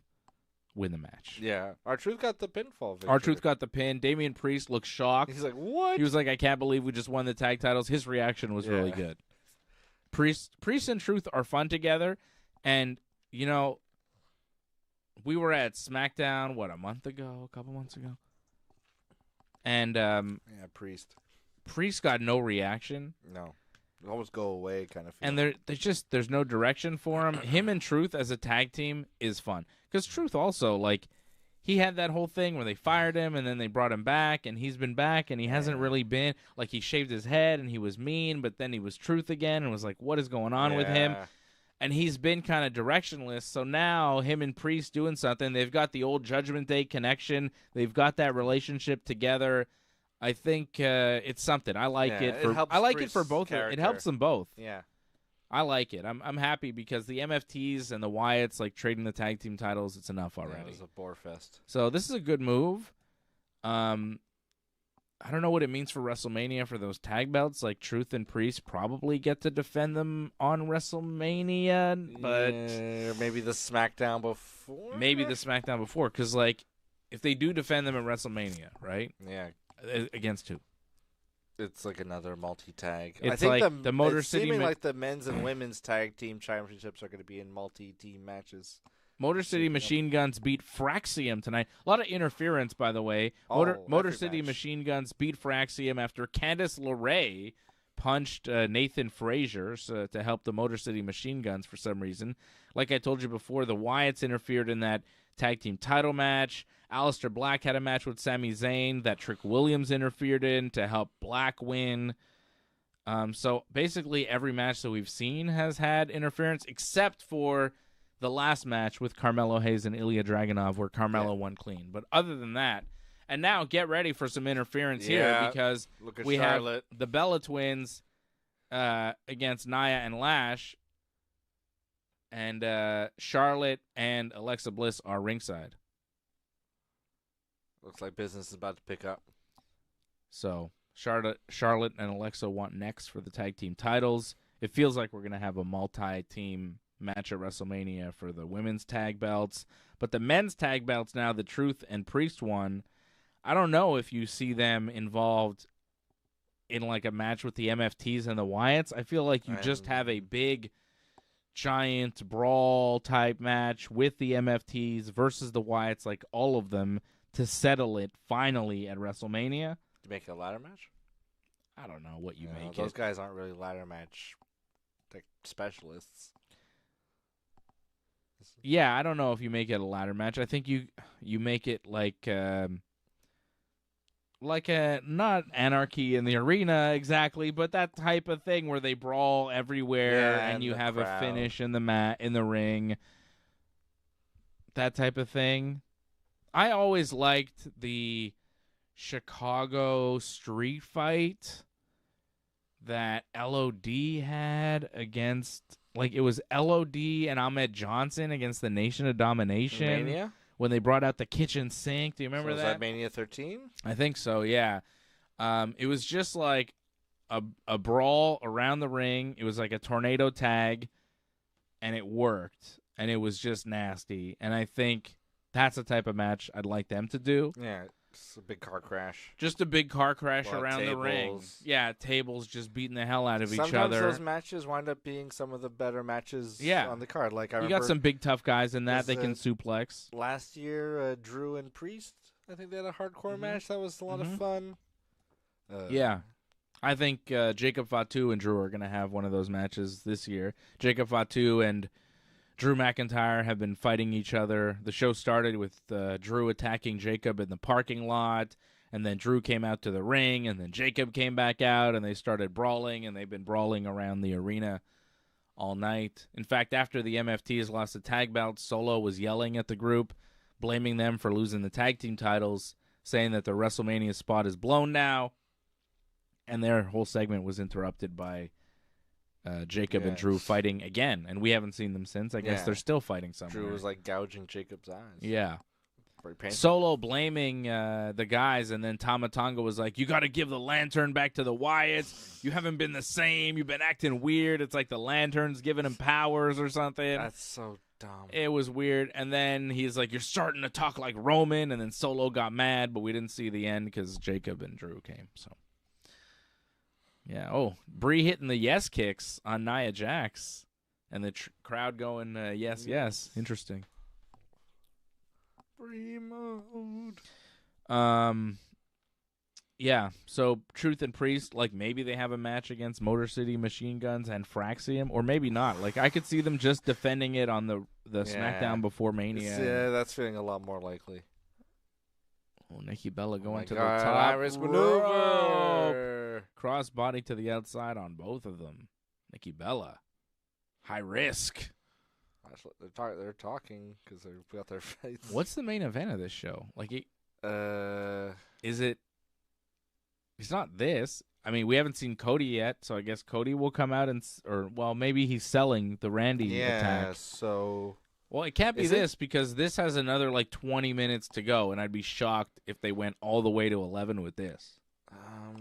win the match. Yeah. R-Truth got the pinfall victory. R-Truth got the pin. Damian Priest looked shocked. He's like, what? He was like, I can't believe we just won the tag titles. His reaction was really good. Priest and Truth are fun together, and you know, we were at SmackDown a couple months ago, and Priest got no reaction. No, almost go away kind of. And there's no direction for him. Him and Truth as a tag team is fun because Truth also like. He had that whole thing where they fired him and then they brought him back, and he's been back, and he hasn't really been like he shaved his head and he was mean, but then he was Truth again and was like, what is going on with him? And he's been kind of directionless. So now him and Priest doing something. They've got the old Judgment Day connection. They've got that relationship together. I think it's something. I like it. I like it for both. It helps them both. Yeah. I like it. I'm happy because the MFTs and the Wyatts like trading the tag team titles. It's enough already. It was a bore fest. So this is a good move. I don't know what it means for WrestleMania for those tag belts. Like Truth and Priest probably get to defend them on WrestleMania, but or maybe the SmackDown before. Because like if they do defend them at WrestleMania, right? Yeah. Against who? It's like another multi-tag. It's I think like the Motor City. Seeming like the men's and women's tag team championships are going to be in multi-team matches. Motor City Machine Guns beat Fraxium tonight. A lot of interference, by the way. Motor City Machine Guns beat Fraxium after Candice LeRae punched Nathan Frazier to help the Motor City Machine Guns for some reason. Like I told you before, the Wyatts interfered in that tag team title match. Aleister Black had a match with Sami Zayn that Trick Williams interfered in to help Black win. So basically every match that we've seen has had interference except for the last match with Carmelo Hayes and Ilja Dragunov where Carmelo won clean. But other than that, and now get ready for some interference here because we Charlotte. have the Bella Twins against Nia and Lash, and Charlotte and Alexa Bliss are ringside. Looks like business is about to pick up. So Charlotte and Alexa want next for the tag team titles. It feels like we're going to have a multi-team match at WrestleMania for the women's tag belts. But the men's tag belts now, the Truth and Priest one, I don't know if you see them involved in like a match with the MFTs and the Wyatts. I feel like you just have a big, giant brawl type match with the MFTs versus the Wyatts, like all of them, to settle it finally at WrestleMania. You make it a ladder match? I don't know what you make those it. guys aren't really ladder match specialists. Yeah, I don't know if you make it a ladder match. I think you make it like a not anarchy in the arena exactly, but that type of thing where they brawl everywhere and you have a finish in the ring. That type of thing. I always liked the Chicago street fight that LOD had against, like, it was LOD and Ahmed Johnson against the Nation of Domination. Mania? When they brought out the kitchen sink. Do you remember Was that Mania 13? I think so, yeah. It was just like a brawl around the ring. It was like a tornado tag, and it worked. And it was just nasty. And I think that's the type of match I'd like them to do. Yeah, just a big car crash. Just a big car crash around the ring. Yeah, tables just beating the hell out of each other. Sometimes those matches wind up being some of the better matches on the card. Like you got some big tough guys in that they can suplex. Last year, Drew and Priest, I think they had a hardcore match. That was a lot of fun. Yeah. I think Jacob Fatu and Drew are going to have one of those matches this year. Jacob Fatu and Drew McIntyre have been fighting each other. The show started with Drew attacking Jacob in the parking lot, and then Drew came out to the ring, and then Jacob came back out, and they started brawling, and they've been brawling around the arena all night. In fact, after the MFTs lost the tag belts, Solo was yelling at the group, blaming them for losing the tag team titles, saying that the WrestleMania spot is blown now, and their whole segment was interrupted by Jacob and Drew fighting again, and we haven't seen them since. I guess they're still fighting somewhere. Drew was like gouging Jacob's eyes. Yeah. Solo blaming the guys, and then Tama Tonga was like, you got to give the lantern back to the Wyatts. You haven't been the same. You've been acting weird. It's like the lantern's giving him powers or something. That's so dumb. It was weird. And then he's like, you're starting to talk like Roman, and then Solo got mad, but we didn't see the end because Jacob and Drew came. So, yeah. Oh, Brie hitting the yes kicks on Nia Jax, and the crowd going, yes, yes. Interesting. Remote. Yeah, so Truth and Priest, like maybe they have a match against Motor City Machine Guns and Fraxium, or maybe not. Like I could see them just defending it on the SmackDown before Mania. Yeah, that's feeling a lot more likely. Oh, Nikki Bella going to the top Iris maneuver. Crossbody to the outside on both of them. Nikki Bella, high risk. They're talking because they've got their fights. What's the main event of this show? Like, is it? It's not this. I mean, we haven't seen Cody yet, so I guess Cody will come out or maybe he's selling the Randy attack. So. Well, it can't be this because this has another like 20 minutes to go, and I'd be shocked if they went all the way to 11 with this.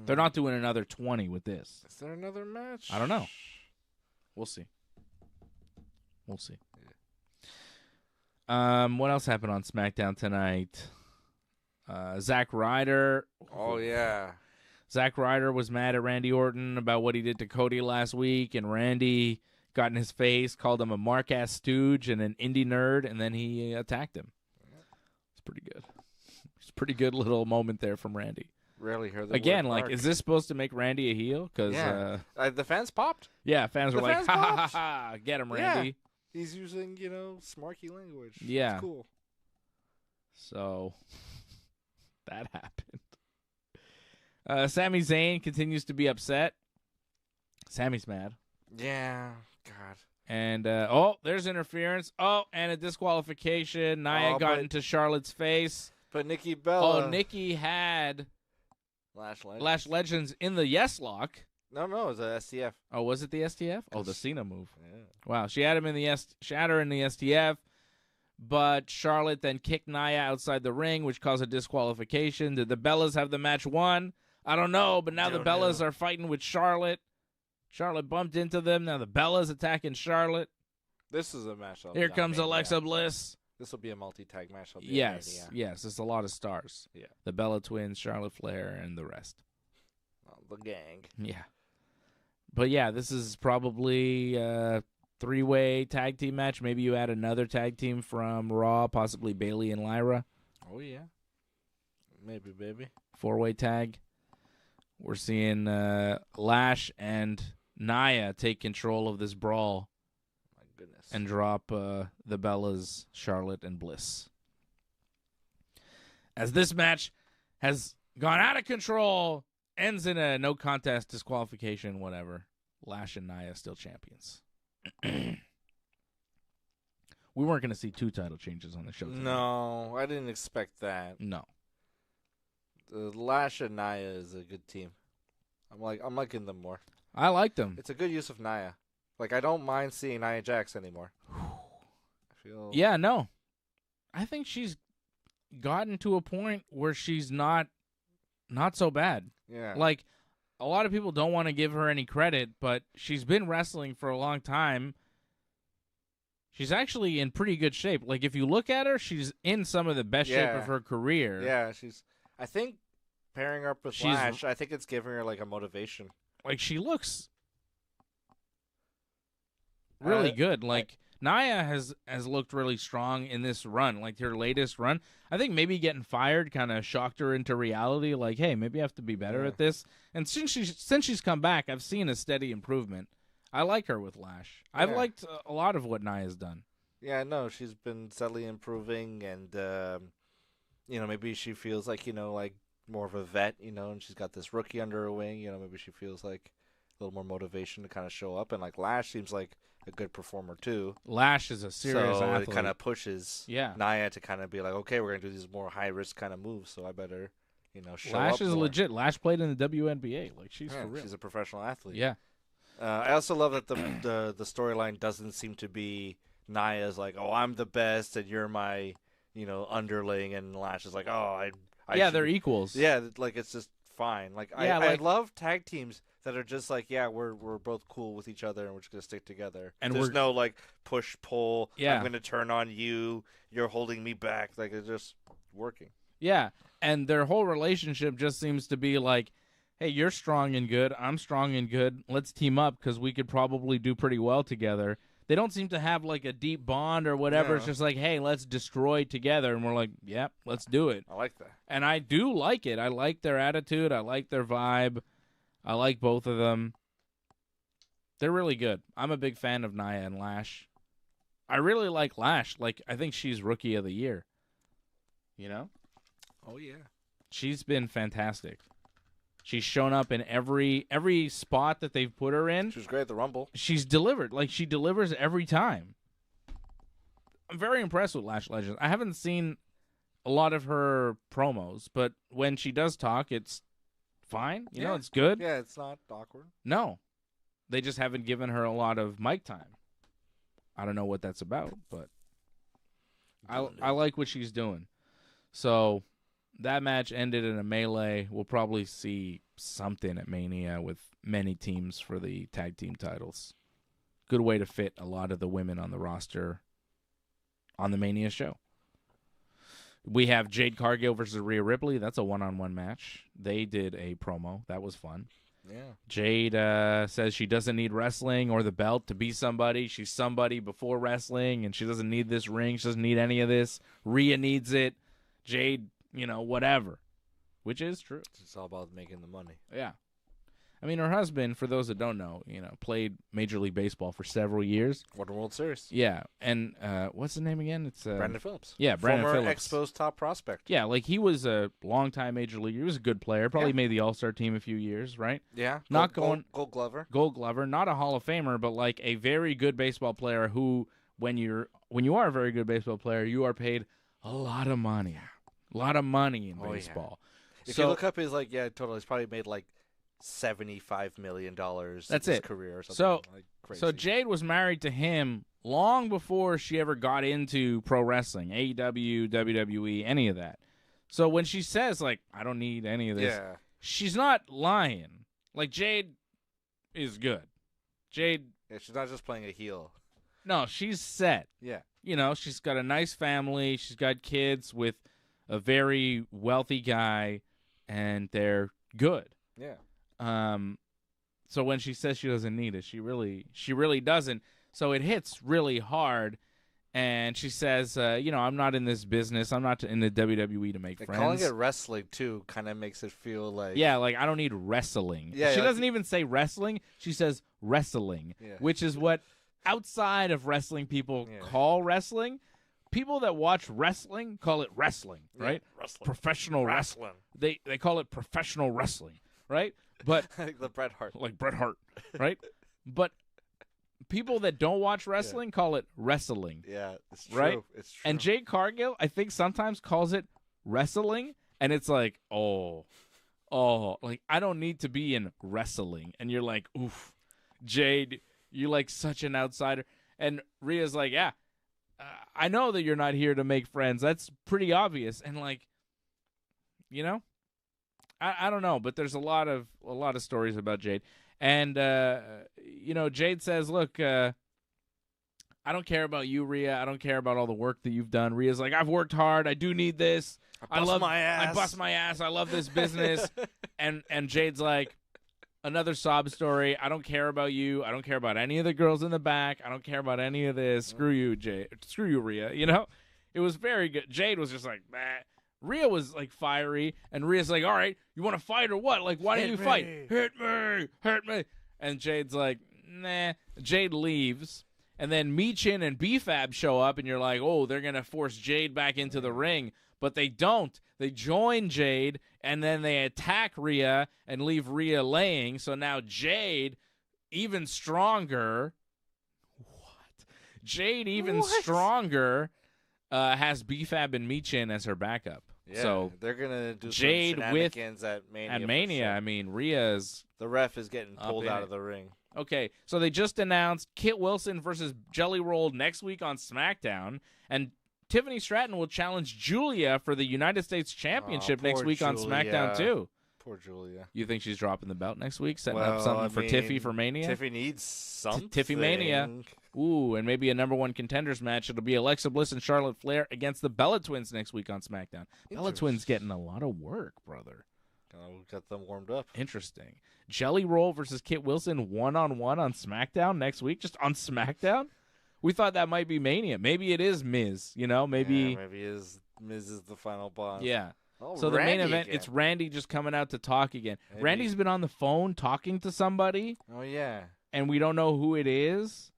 They're not doing another 20 with this. Is there another match? I don't know. We'll see. We'll see. What else happened on SmackDown tonight? Zack Ryder. Oh, yeah. Zack Ryder was mad at Randy Orton about what he did to Cody last week, and Randy got in his face, called him a mark-ass stooge and an indie nerd, and then he attacked him. It's pretty good. It's a pretty good little moment there from Randy. Rarely heard the Again, word like, mark. is this supposed to make Randy a heel? Because the fans popped. yeah, fans were The like, fans ha ha ha popped. ha, get him, Yeah. Randy. He's using, smarky language. Yeah. It's cool. So that happened. Sami Zayn continues to be upset. Sammy's mad. Yeah. God. And, there's interference. Oh, and a disqualification. Nia got into Charlotte's face. But Nikki Bella. Oh, Nikki had Lash Legends in the yes lock. No, it was a STF. Oh, was it the STF? Oh, the Cena move. Yeah. Wow, she had him in the she had her in the STF, but Charlotte then kicked Nia outside the ring, which caused a disqualification. Did the Bellas have the match won? I don't know, but now the Bellas are fighting with Charlotte. Charlotte bumped into them. Now the Bellas attacking Charlotte. This is a match. Here comes Alexa Bliss. This will be a multi-tag match. Yes, it's a lot of stars. Yeah. The Bella Twins, Charlotte Flair, and the rest. The gang. Yeah. But yeah, this is probably a 3-way tag team match. Maybe you add another tag team from Raw, possibly Bayley and Lyra. Oh, yeah. Maybe, baby. 4-way tag. We're seeing Lash and Nia take control of this brawl. My goodness. And drop the Bellas, Charlotte, and Bliss. As this match has gone out of control, ends in a no contest, disqualification, whatever. Lash and Nia still champions. We weren't going to see 2 title changes on the show tonight. No, I didn't expect that. No. Lash and Nia is a good team. I'm liking them more. I like them. It's a good use of Nia. Like, I don't mind seeing Nia Jax anymore. Yeah, no. I think she's gotten to a point where she's not so bad. Yeah. Like, a lot of people don't want to give her any credit, but she's been wrestling for a long time. She's actually in pretty good shape. Like, if you look at her, she's in some of the best shape of her career. Yeah, I think pairing her up with Lash, I think it's giving her, like, a motivation. Like, she looks really good. Like, Nia has looked really strong in this run, like her latest run. I think maybe getting fired kind of shocked her into reality. Like, hey, maybe I have to be better at this. And since she's come back, I've seen a steady improvement. I like her with Lash. I've liked a lot of what Nia's done. Yeah, no, she's been steadily improving, and maybe she feels like like more of a vet, and she's got this rookie under her wing. Maybe she feels like a little more motivation to kind of show up, and like Lash seems like a good performer too. Lash is a serious athlete. So it kind of pushes Nia to kind of be like, okay, we're gonna do these more high risk kind of moves, so I better show up. Lash is legit. Lash played in the WNBA. Like, she's for real. She's a professional athlete. Yeah. I also love that the storyline doesn't seem to be Nia's like, oh, I'm the best and you're my underling, and Lash is like, oh, they're equals. Yeah, like it's just fine. Like I love tag teams that are just like, yeah, we're both cool with each other and we're just gonna stick together. And there's no like push pull. Yeah, I'm gonna turn on you. You're holding me back. Like, it's just working. Yeah, and their whole relationship just seems to be like, hey, you're strong and good. I'm strong and good. Let's team up because we could probably do pretty well together. They don't seem to have like a deep bond or whatever. Yeah. It's just like, hey, let's destroy together. And we're like, yep, let's do it. I like that. And I do like it. I like their attitude. I like their vibe. I like both of them. They're really good. I'm a big fan of Nia and Lash. I really like Lash. Like, I think she's Rookie of the Year. Oh, yeah. She's been fantastic. She's shown up in every spot that they've put her in. She was great at the Rumble. She's delivered. Like, she delivers every time. I'm very impressed with Lash Legends. I haven't seen a lot of her promos, but when she does talk, it's fine. You know, it's good. Yeah, it's not awkward. No. They just haven't given her a lot of mic time. I don't know what that's about, but I like what she's doing. So that match ended in a melee. We'll probably see something at Mania with many teams for the tag team titles. Good way to fit a lot of the women on the roster on the Mania show. We have Jade Cargill versus Rhea Ripley. That's a one-on-one match. They did a promo. That was fun. Yeah. Jade says she doesn't need wrestling or the belt to be somebody. She's somebody before wrestling, and she doesn't need this ring. She doesn't need any of this. Rhea needs it. Jade, whatever. which is true. It's all about making the money. Yeah. I mean, her husband, for those that don't know, played Major League Baseball for several years. Won the World Series. Yeah, and what's his name again? It's Brandon Phillips. Yeah, Brandon Former Phillips. Expos top prospect. Yeah, like he was a longtime Major Leaguer. He was a good player. Probably made the All-Star team a few years, right? Yeah. Gold Glover. Gold Glover, not a Hall of Famer, but like a very good baseball player who, when you are a very good baseball player, you are paid a lot of money. A lot of money in baseball. Yeah. If you look up his, totally, he's probably made like $75 million that's in his it. career or something. So, crazy. So Jade was married to him long before she ever got into pro wrestling, AEW, WWE, any of that. So when she says, like, I don't need any of this, she's not lying. Like, Jade is good. Jade... Yeah, she's not just playing a heel. No, she's set. Yeah. She's got a nice family. She's got kids with a very wealthy guy, and they're good. Yeah. So when she says she doesn't need it, she really doesn't. So it hits really hard, and she says, I'm not in this business. I'm not in the WWE to make friends. Calling it wrestling, too, kind of makes it feel like... Yeah, like, I don't need wrestling. Yeah, she doesn't even say wrestling. She says wrestling, which is what outside of wrestling people call wrestling. People that watch wrestling call it wrestling, right? Wrestling. Professional wrestling. They call it professional wrestling, right? But like the Bret Hart. Like Bret Hart, right? But people that don't watch wrestling call it wrestling. Yeah, it's true. Right? It's true. And Jade Cargill, I think, sometimes calls it wrestling, and it's like, like, I don't need to be in wrestling. And you're like, oof, Jade, you're like such an outsider. And Rhea's like, yeah, I know that you're not here to make friends. That's pretty obvious. And like, I don't know, but there's a lot of stories about Jade. And Jade says, look, I don't care about you, Rhea. I don't care about all the work that you've done. Rhea's like, I've worked hard. I do need this. I bust my ass. I love this business. and Jade's like, another sob story. I don't care about you. I don't care about any of the girls in the back. I don't care about any of this. Screw you, Jade. Screw you, Rhea. It was very good. Jade was just like, bah. Rhea was like fiery, and Rhea's like, all right, you want to fight or what? Like, why don't you fight? Hit me. And Jade's like, nah. Jade leaves, and then Michin and B-Fab show up, and you're like, oh, they're going to force Jade back into the ring. But they don't. They join Jade, and then they attack Rhea and leave Rhea laying. So now Jade, even stronger. What? Jade, even stronger, has B-Fab and Michin as her backup. Yeah, so they're gonna do Jade some shenanigans at Mania. At Mania, sure. I mean, Rhea's the ref is getting pulled out of the ring. Okay, so they just announced Kit Wilson versus Jelly Roll next week on SmackDown, and Tiffany Stratton will challenge Julia for the United States Championship next week on SmackDown too. Poor Julia. You think she's dropping the belt next week, setting up something for Tiffy for Mania? Tiffy needs something. Tiffy Mania. Ooh, and maybe a number one contenders match. It'll be Alexa Bliss and Charlotte Flair against the Bella Twins next week on SmackDown. Bella Twins getting a lot of work, brother. Got them warmed up. Interesting. Jelly Roll versus Kit Wilson one-on-one on SmackDown next week, just on SmackDown? We thought that might be Mania. Maybe it is Miz, maybe. Yeah, maybe Miz is the final boss. Yeah. Oh, so the Randy main event, again. It's Randy just coming out to talk again. Maybe. Randy's been on the phone talking to somebody. Oh, yeah. And we don't know who it is.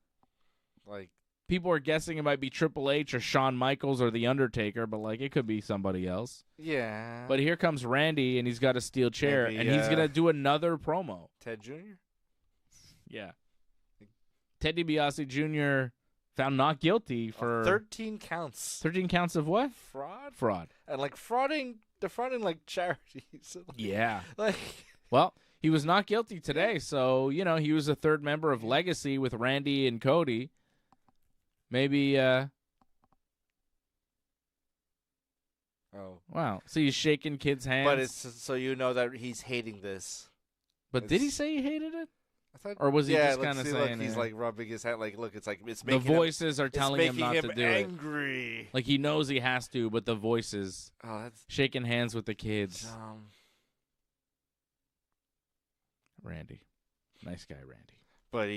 Like, people are guessing it might be Triple H or Shawn Michaels or The Undertaker, but like it could be somebody else. Yeah. But here comes Randy, and he's got a steel chair, and he's going to do another promo. Ted Jr.? Yeah. Ted DiBiase Jr. found not guilty for 13 counts. 13 counts of what? Fraud. And like defrauding like charities. Yeah. Like, well, he was not guilty today, so he was a third member of Legacy with Randy and Cody. Maybe. Oh. Wow. So he's shaking kids' hands. But it's so that he's hating this. But did he say he hated it? I thought, or was he just kind of saying he's like rubbing his hand, like, look, it's like it's making the voices are telling him not to do angry. Like he knows he has to, but the voices that's shaking hands with the kids. Randy, nice guy, Randy. But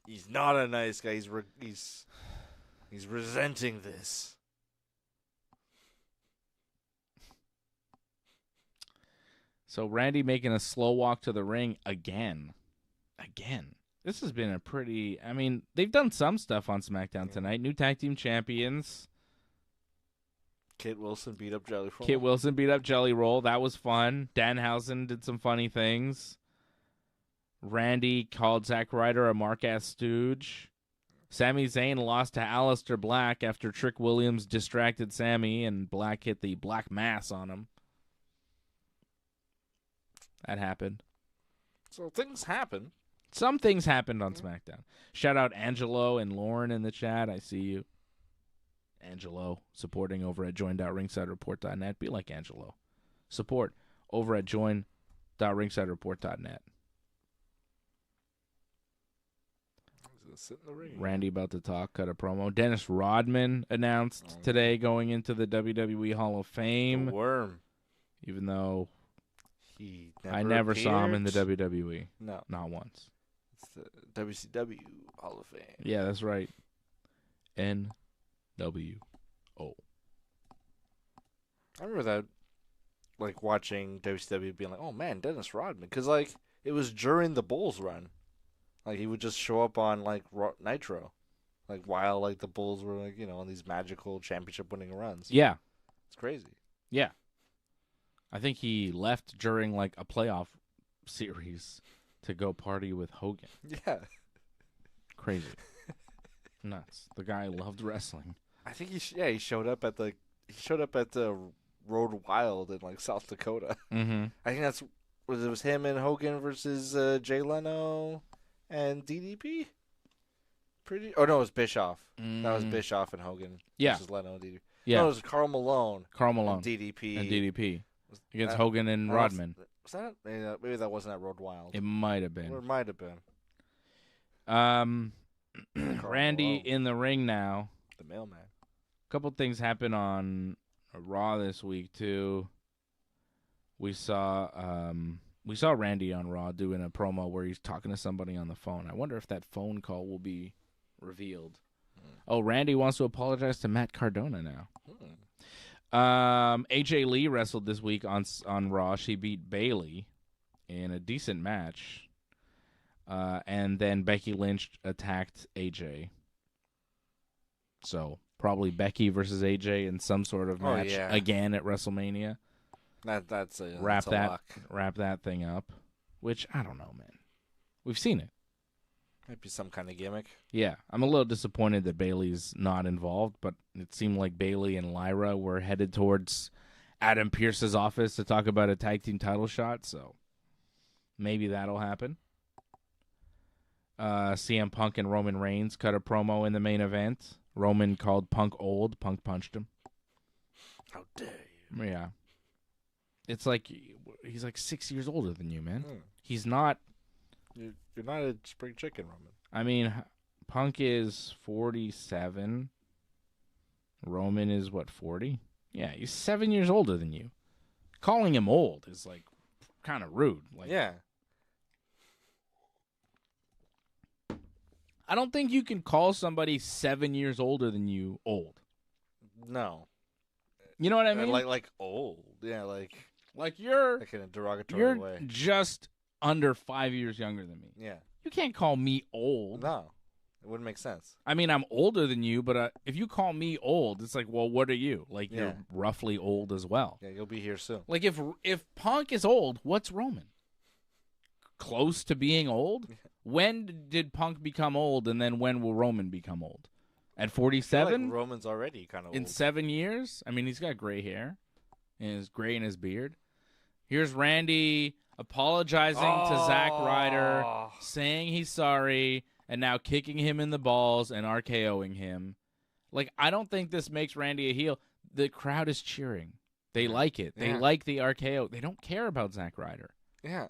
he's not a nice guy. He's resenting this. So Randy making a slow walk to the ring again. This has been a pretty... I mean, they've done some stuff on SmackDown tonight. New tag team champions. Kit Wilson beat up Jelly Roll. That was fun. Danhausen did some funny things. Randy called Zack Ryder a mark-ass stooge. Sami Zayn lost to Aleister Black after Trick Williams distracted Sami and Black hit the Black Mass on him. That happened. So things happen. Some things happened on SmackDown. Shout out Angelo and Lauren in the chat. I see you. Angelo supporting over at join.ringsidereport.net. Be like Angelo. Support over at join.ringsidereport.net. Sit in the ring. Randy about to talk, cut a promo. Dennis Rodman announced today going into the WWE Hall of Fame. The Worm. Even though I never saw him in the WWE. No. Not once. It's the WCW Hall of Fame. Yeah, that's right. NWO. I remember that, like, watching WCW being like, oh, man, Dennis Rodman. Because, like, it was during the Bulls run. Like, he would just show up on, like, Nitro. Like, while, like, the Bulls were, like, you know, on these magical championship-winning runs. Yeah. It's crazy. Yeah. I think he left during, like, a playoff series to go party with Hogan. Yeah. Crazy. Nuts. The guy loved wrestling. I think he showed up at the Road Wild in, like, South Dakota. Mm-hmm. I think it was him and Hogan versus Jay Leno and DDP. Oh no, it was Bischoff. That was Bischoff and Hogan. Yeah. Versus Leno and DDP. Yeah. No, it was Karl Malone. And DDP. Against Hogan and Rodman. Was that? Maybe that wasn't at Road Wild. It might have been. Or it might have been. Randy Malone. in the ring now. The mailman. A couple things happened on Raw this week too. We saw Randy on Raw doing a promo where he's talking to somebody on the phone. I wonder if that phone call will be revealed. Oh, Randy wants to apologize to Matt Cardona now. AJ Lee wrestled this week on Raw. She beat Bayley in a decent match. And then Becky Lynch attacked AJ. So probably Becky versus AJ in some sort of match again at WrestleMania. That's wrap a lock. that thing up. Which I don't know, man. We've seen it. Might be some kind of gimmick. Yeah, I'm a little disappointed that Bayley's not involved, but it seemed like Bayley and Lyra were headed towards Adam Pearce's office to talk about a tag team title shot, so maybe that'll happen. CM Punk and Roman Reigns cut a promo in the main event. Roman called Punk old. Punk punched him. How dare you? Yeah. It's like he's like 6 years older than you, man. He's not. You're not a spring chicken, Roman. I mean, Punk is 47. Roman is, 40? Yeah, he's 7 years older than you. Calling him old is, like, kind of rude. Like, yeah. I don't think you can call somebody 7 years older than you old. No. You know what I mean? Like old. Yeah, like you're... Like in a derogatory way. You're just under 5 years younger than me. Yeah. You can't call me old. No. It wouldn't make sense. I mean, I'm older than you, but if you call me old, it's like, well, what are you? Like, you're roughly old as well. Yeah, you'll be here soon. Like, if Punk is old, what's Roman? Close to being old? When did Punk become old, and then when will Roman become old? At 47? Like Roman's already kind of old. In 7 years? I mean, he's got gray hair. And he's gray in his beard. Here's Randy apologizing to Zack Ryder, saying he's sorry, and now kicking him in the balls and RKOing him. Like, I don't think this makes Randy a heel. The crowd is cheering. They like it. They like the RKO. They don't care about Zack Ryder. Yeah.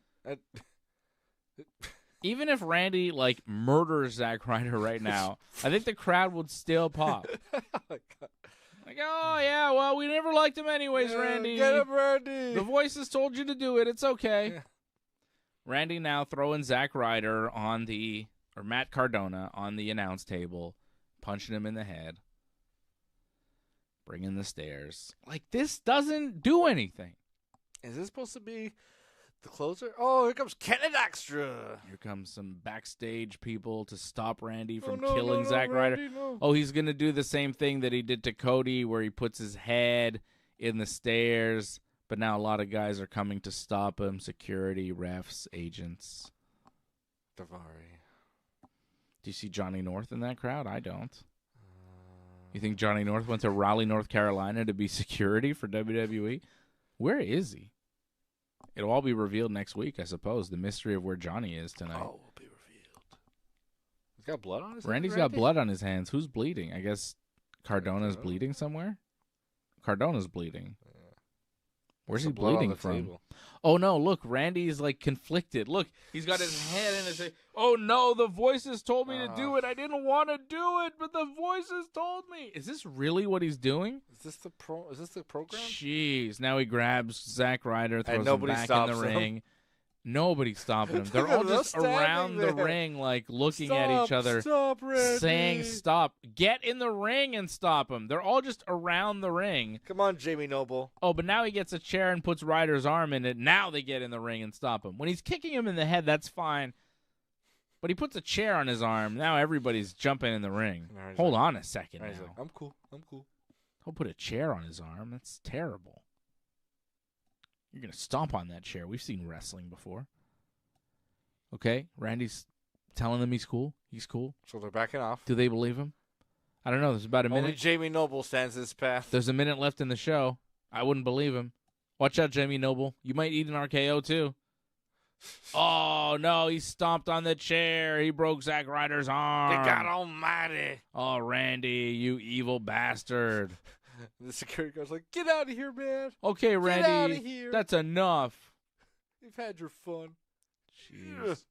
Even if Randy, like, murders Zack Ryder right now, I think the crowd would still pop. Like, oh, yeah, well, we never liked him anyways, Randy. Get him, Randy. The voices told you to do it. It's okay. Yeah. Randy now throwing Zack Ryder or Matt Cardona on the announce table, punching him in the head, bringing the stairs. Like, this doesn't do anything. Is this supposed to be The closer? Oh, here comes Kenneth Extra. Here comes some backstage people to stop Randy from no, killing no, Zack Ryder. Randy, no. Oh, he's going to do the same thing that he did to Cody, where he puts his head in the stairs. But now a lot of guys are coming to stop him. Security, refs, agents. Davari. Do you see Johnny North in that crowd? I don't. You think Johnny North went to Raleigh, North Carolina to be security for WWE? Where is he? It'll all be revealed next week, I suppose. The mystery of where Johnny is tonight. Oh, will be revealed. He's got blood on his hands? Randy's got blood on his hands. Who's bleeding? I guess Cardona's bleeding somewhere? Cardona's bleeding. Yeah. Where's Some he blood on bleeding the from? table. Oh, no, look, Randy's, like, conflicted. Look, he's got his head in his head. Oh, no, the voices told me to do it. I didn't want to do it, but the voices told me. Is this really what he's doing? Is this the program? Jeez. Now he grabs Zack Ryder, throws him nobody back in the stops ring. Nobody's stopping him. They're Look at all them, just they're around standing the there. ring, like, looking at each other, Stop, Randy. saying stop. Get in the ring and stop him. They're all just around the ring. Come on, Jamie Noble. Oh, but now he gets a chair and puts Ryder's arm in it. Now they get in the ring and stop him. When he's kicking him in the head, that's fine. But he puts a chair on his arm. Now everybody's jumping in the ring. Hold on a second now. He's like, I'm cool. He'll put a chair on his arm. That's terrible. You're going to stomp on that chair. We've seen wrestling before. Okay, Randy's telling them he's cool. He's cool. So they're backing off. Do they believe him? I don't know. There's about a minute. Only Jamie Noble stands his path. There's a minute left in the show. I wouldn't believe him. Watch out, Jamie Noble. You might eat an RKO, too. Oh, no, he stomped on the chair. He broke Zack Ryder's arm. Good God almighty. Oh, Randy, you evil bastard. The security guard's like, get out of here, man. Okay, Randy, Get out of here. that's enough. You've had your fun. Jeez.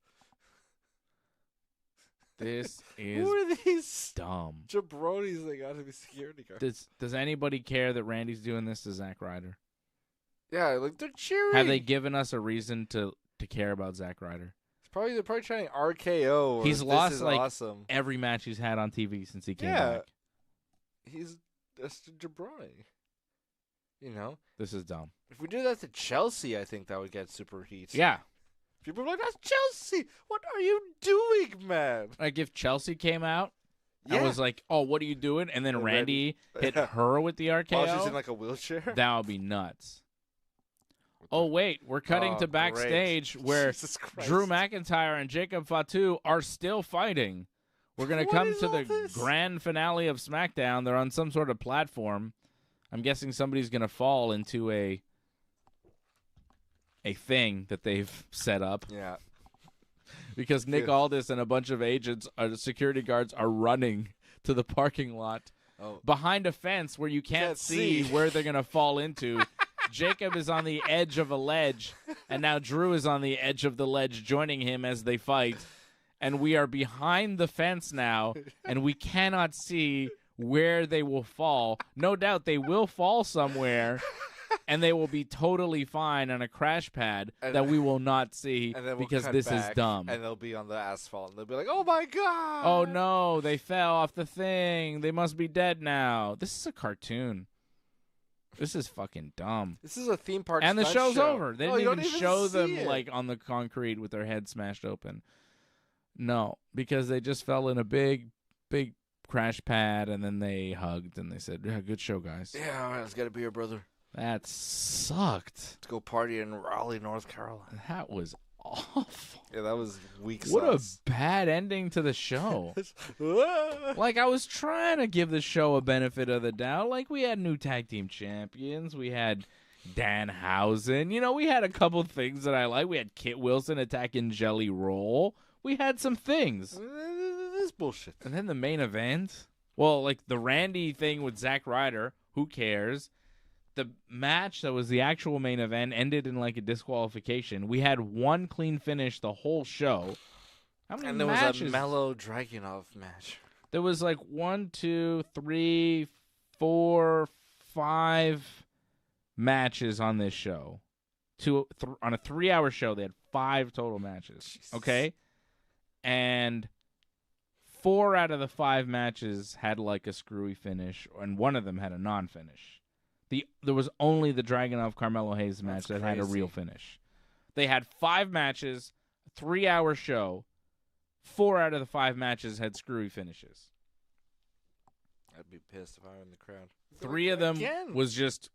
This is Who are these dumb. jabronis they got to be security guards? Does anybody care that Randy's doing this to Zack Ryder? Yeah, like they're cheering. Have they given us a reason to care about Zack Ryder? They're probably trying RKO. Or He's this lost is like awesome. every match he's had on TV since he came Yeah. back. He's just a jabroni. You know, This is dumb. if we do that to Chelsea, I think that would get super heat. Yeah. People are like, that's Chelsea. What are you doing, man? Like if Chelsea came out Yeah. and was like, "Oh, what are you doing?" and then And Randy hit Yeah. her with the While RKO, she's in like a wheelchair. that would be nuts. Oh wait, we're cutting Oh, to backstage great. where Jesus Christ. Drew McIntyre and Jacob Fatu are still fighting. We're going to What come is to all the this? grand finale of SmackDown. They're on some sort of platform. I'm guessing somebody's going to fall into a thing that they've set up Yeah. because Nick Yeah. Aldis and a bunch of agents, security guards, are running to the parking lot Oh. behind a fence where you can't see where they're going to fall into. Jacob is on the edge of a ledge, and now Drew is on the edge of the ledge joining him as they fight. And we are behind the fence now, and we cannot see where they will fall. No doubt they will fall somewhere, and they will be totally fine on a crash pad that we will not see And then we'll because cut this back, is dumb. And they'll be on the asphalt, and they'll be like, "Oh my god! Oh no, they fell off the thing. They must be dead now. This is a cartoon. This is fucking dumb. This is a theme park." And the stunt show's show. over. They No, didn't you even don't show see them it. like on the concrete with their heads smashed open. No, because they just fell in a big crash pad, and then they hugged and they said, "Yeah, good show, guys." Yeah, all right, let's get a beer, brother. That sucked. Let's go party in Raleigh, North Carolina. That was awful. Yeah, that was weak What sauce. a bad ending to the show. Ah. Like, I was trying to give the show a benefit of the doubt. Like, we had new tag team champions. We had Danhausen. You know, we had a couple things that I like. We had Kit Wilson attacking Jelly Roll. We had some things. This bullshit. And then the main event. Well, like the Randy thing with Zack Ryder. Who cares? The match that was the actual main event ended in like a disqualification. We had one clean finish the whole show. How many And there matches? was a Mellow Dragunov match. There was like 1, 2, 3, 4, 5 matches on this show. On a 3-hour show, they had 5 total matches. Jesus. Okay? And 4 out of the 5 matches had like a screwy finish, and one of them had a non-finish. There was only the Dragunov Carmelo Hayes match that had a crazy. real finish. They had 5 matches, 3-hour show. 4 out of the 5 matches had screwy finishes. I'd be pissed if I were in the crowd. 3 of them was just,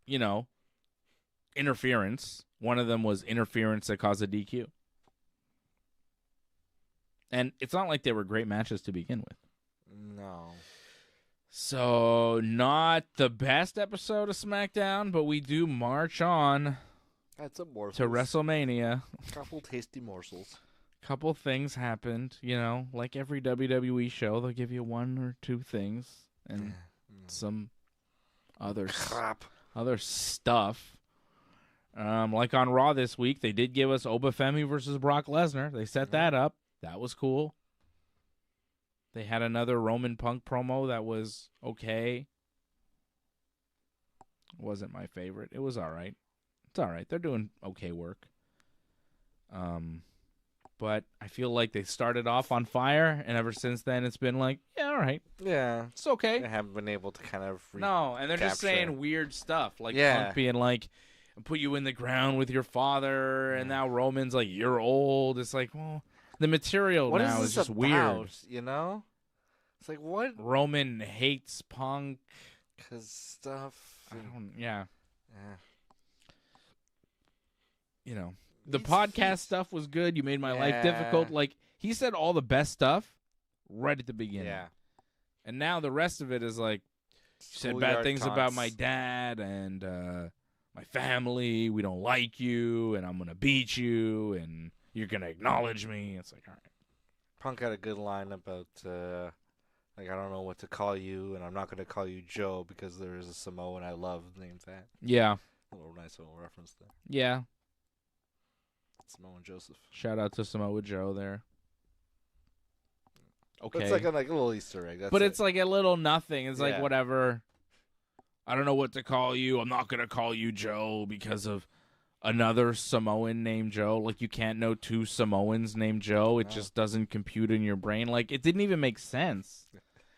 interference. 1 of them was interference that caused a DQ. And it's not like they were great matches to begin with. No. So, not the best episode of SmackDown, but we do march on Had some morsels. to WrestleMania. Couple tasty morsels. Couple things happened, like every WWE show, they'll give you 1 or 2 things and some other crap, other stuff. Like on Raw this week, they did give us Femi versus Brock Lesnar. They set that up. That was cool. They had another Roman Punk promo that was okay. Wasn't my favorite. It was all right. It's all right. They're doing okay work. But I feel like they started off on fire, and ever since then, it's been like, yeah, all right. Yeah. It's okay. They haven't been able to kind of No, and they're just saying weird stuff. Like Punk being like, put you in the ground with your father, and now Roman's like, you're old. It's like, well, the material what now is just weird. You know? It's like, what? Roman hates Punk. Because stuff. Yeah. The podcast stuff was good. You made my life difficult. Like, he said all the best stuff right at the beginning. Yeah. And now the rest of it is like, said bad things about my dad and my family. We don't like you, and I'm going to beat you, and you're going to acknowledge me. It's like, all right. Punk had a good line about, I don't know what to call you, and I'm not going to call you Joe because there is a Samoan I love named that. Yeah. A little nice little reference there. Yeah. Samoan Joseph. Shout out to Samoa Joe there. Okay. It's like a little Easter egg. That's it's like a little nothing. It's like, whatever. I don't know what to call you. I'm not going to call you Joe because of another Samoan named Joe. Like, you can't know 2 Samoans named Joe. It just doesn't compute in your brain. Like, it didn't even make sense.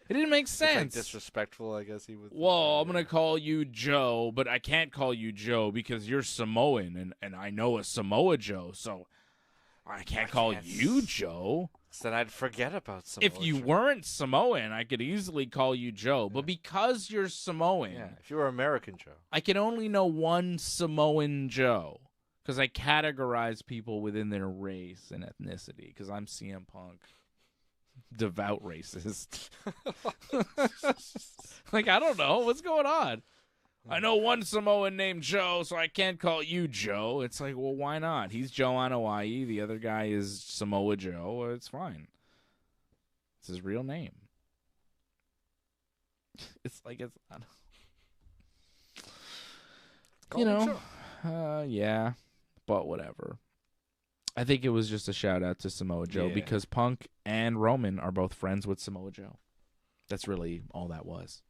It didn't make sense. It's like disrespectful, I guess he would. Well, I'm going to call you Joe, but I can't call you Joe because you're Samoan, and I know a Samoa Joe, so I can't call you Joe. So then I'd forget about Samoa If you weren't Samoan, I could easily call you Joe, but because you're Samoan, if you were American Joe, I can only know one Samoan Joe because I categorize people within their race and ethnicity because I'm CM Punk. Devout racist. Like, I don't know. What's going on? I know one Samoan named Joe, so I can't call you Joe. It's like, well, why not? He's Joe on Hawaii. The other guy is Samoa Joe. It's fine. It's his real name. It's like, it's not. Yeah, but whatever. I think it was just a shout out to Samoa Joe because Punk and Roman are both friends with Samoa Joe. That's really all that was.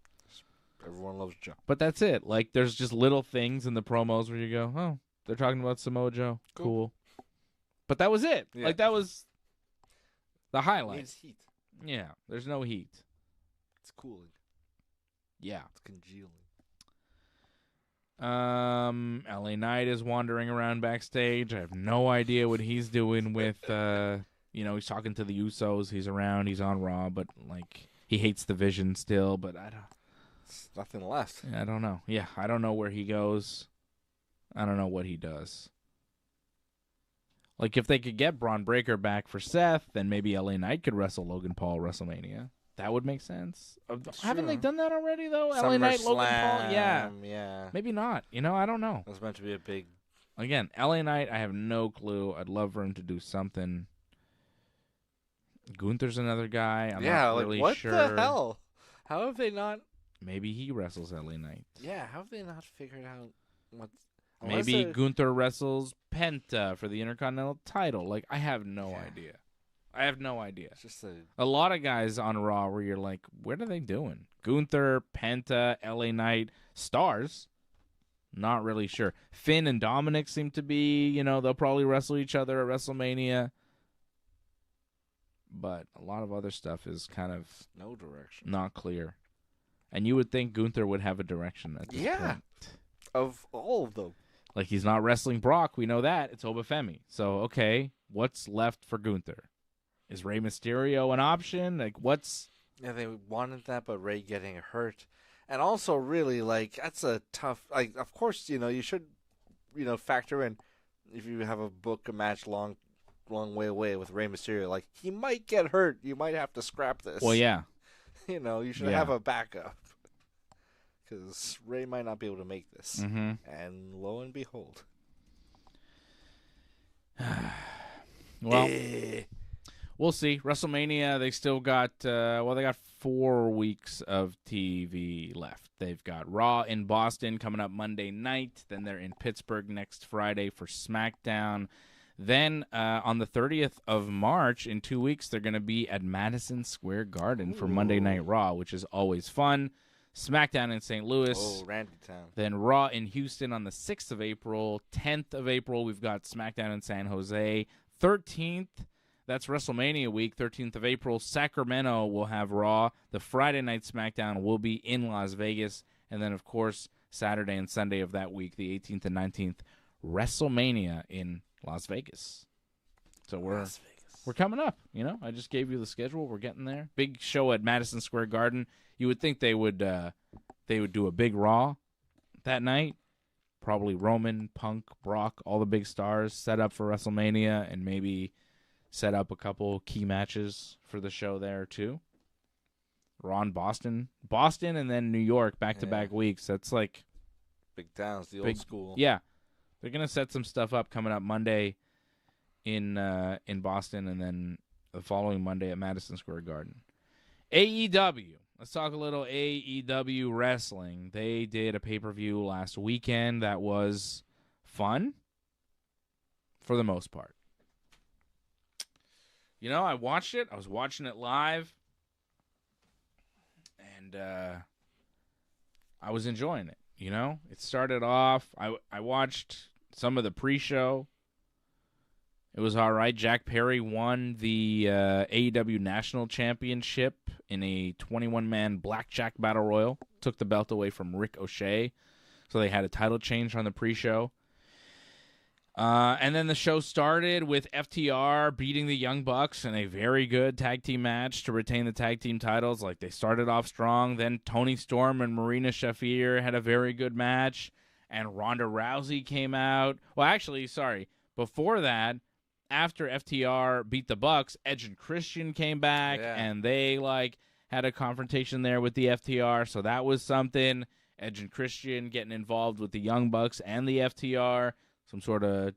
Everyone loves Joe. But that's it. Like, there's just little things in the promos where you go, oh, they're talking about Samoa Joe. Cool. But that was it. Yeah. Like, that was the highlight. It's heat. Yeah, there's no heat. It's cooling. Yeah. It's congealing. LA Knight is wandering around backstage. I have no idea what he's doing with, he's talking to the Usos. He's around. He's on Raw, but, like, he hates the Vision still, but I don't. There's nothing left. I don't know. Yeah, I don't know where he goes. I don't know what he does. Like, if they could get Braun Breaker back for Seth, then maybe LA Knight could wrestle Logan Paul at WrestleMania. That would make sense. Haven't they done that already, though? LA Knight, Logan Paul? Yeah. Maybe not. I don't know. It was meant to be a big... Again, LA Knight, I have no clue. I'd love for him to do something. Gunther's another guy. I'm not really sure. What the hell? How have they not... Maybe he wrestles LA Knight. Yeah, how have they not figured out what... Maybe Gunther wrestles Penta for the Intercontinental title. Like, I have no idea. It's just a lot of guys on Raw where you're like, what are they doing? Gunther, Penta, LA Knight, stars. Not really sure. Finn and Dominic seem to be, they'll probably wrestle each other at WrestleMania. But a lot of other stuff is kind of no direction. Not clear. And you would think Gunther would have a direction at this point. Of all of them. Like, he's not wrestling Brock. We know that. It's Femi. So, okay, what's left for Gunther? Is Rey Mysterio an option? Like, what's... Yeah, they wanted that, but Rey getting hurt. And also, really, like, that's a tough... Like, of course, you should, factor in if you have a match long way away with Rey Mysterio. Like, he might get hurt. You might have to scrap this. Well, yeah. You should have a backup. Because Rey might not be able to make this. Mm-hmm. And lo and behold. Well... We'll see. WrestleMania, they still got, they got 4 weeks of TV left. They've got Raw in Boston coming up Monday night. Then they're in Pittsburgh next Friday for SmackDown. Then on the 30th of March, in 2 weeks, they're going to be at Madison Square Garden for Monday Night Raw, which is always fun. SmackDown in St. Louis. Oh, Randy Town. Then Raw in Houston on the 6th of April. 10th of April, we've got SmackDown in San Jose. 13th. That's WrestleMania week, 13th of April. Sacramento will have Raw. The Friday night SmackDown will be in Las Vegas. And then, of course, Saturday and Sunday of that week, the 18th and 19th, WrestleMania in Las Vegas. So we're coming up, I just gave you the schedule. We're getting there. Big show at Madison Square Garden. You would think they would do a big Raw that night. Probably Roman, Punk, Brock, all the big stars set up for WrestleMania, and maybe set up a couple key matches for the show there, too. Ron, Boston, and then New York, back-to-back weeks. That's like... Big towns, the old school. Yeah. They're going to set some stuff up coming up Monday in Boston, and then the following Monday at Madison Square Garden. AEW. Let's talk a little AEW wrestling. They did a pay-per-view last weekend that was fun, for the most part. I watched it. I was watching it live, and I was enjoying it. It started off. I watched some of the pre-show. It was all right. Jack Perry won the AEW National Championship in a 21-man blackjack battle royal. Took the belt away from Rick O'Shea, so they had a title change on the pre-show. And then the show started with FTR beating the Young Bucks in a very good tag team match to retain the tag team titles. Like, they started off strong. Then Toni Storm and Marina Shafir had a very good match. And Ronda Rousey came out. Well, actually, sorry. Before that, after FTR beat the Bucks, Edge and Christian came back. Yeah. And they, had a confrontation there with the FTR. So that was something. Edge and Christian getting involved with the Young Bucks and the FTR. Some sort of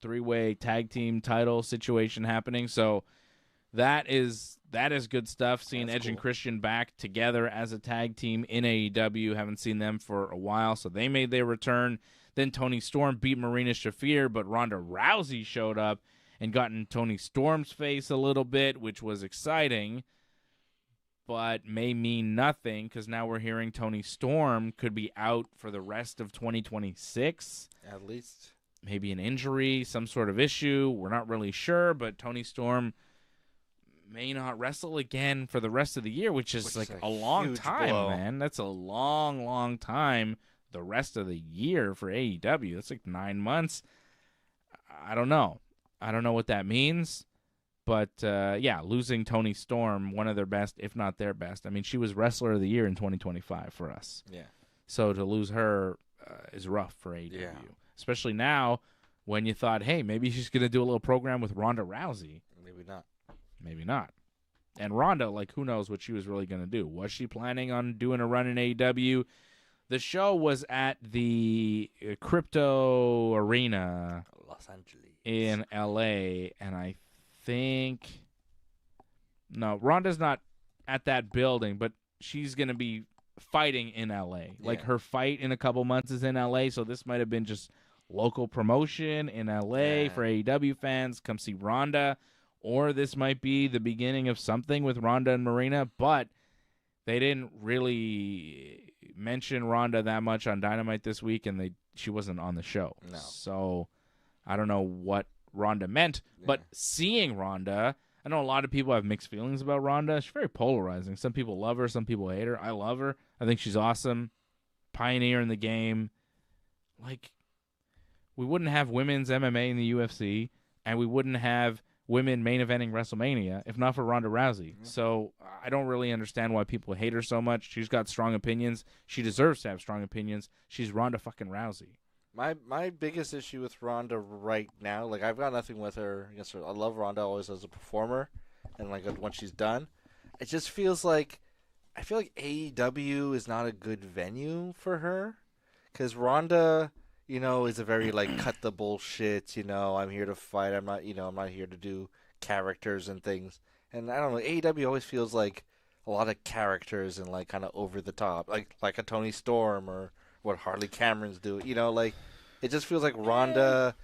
three-way tag team title situation happening. So that is good stuff. Seeing Edge and Christian back together as a tag team in AEW. Haven't seen them for a while, so they made their return. Then Toni Storm beat Marina Shafir, but Ronda Rousey showed up and got in Toni Storm's face a little bit, which was exciting, but may mean nothing because now we're hearing Toni Storm could be out for the rest of 2026. At least. Maybe an injury, some sort of issue. We're not really sure, but Toni Storm may not wrestle again for the rest of the year, which is a long time, blow. Man. That's a long, long time the rest of the year for AEW. That's 9 months. I don't know. I don't know what that means. But, losing Toni Storm, one of their best, if not their best. I mean, she was Wrestler of the Year in 2025 for us. Yeah. So to lose her is rough for AEW. Yeah. Especially now when you thought, hey, maybe she's going to do a little program with Ronda Rousey. Maybe not. And Ronda, who knows what she was really going to do. Was she planning on doing a run in AEW? The show was at the Crypto Arena Los Angeles in LA, and I think Ronda's not at that building, but she's going to be fighting in LA. Yeah. Her fight in a couple months is in LA, so this might have been just local promotion in LA for AEW fans. Come see Ronda, or this might be the beginning of something with Ronda and Marina, but they didn't really mention Ronda that much on Dynamite this week, and she wasn't on the show. No. So I don't know what Ronda meant, but seeing Ronda, I know a lot of people have mixed feelings about Ronda. She's very polarizing. Some people love her, some people hate her. I love her. I think she's awesome. Pioneer in the game. we wouldn't have women's MMA in the UFC, and we wouldn't have women main eventing WrestleMania if not for Ronda Rousey. Mm-hmm. So I don't really understand why people hate her so much. She's got strong opinions. She deserves to have strong opinions. She's Ronda fucking Rousey. My biggest issue with Ronda right now, like, I've got nothing with her against her. I love Ronda always as a performer, and like when she's done, it just feels like I feel like AEW is not a good venue for her, because Ronda, you know, is a very like cut the bullshit. You know, I'm here to fight. I'm not here to do characters and things. And I don't know, AEW always feels like a lot of characters and like kind of over the top, like a Toni Storm or what Harley Cameron's do. You know, like it just feels like Ronda.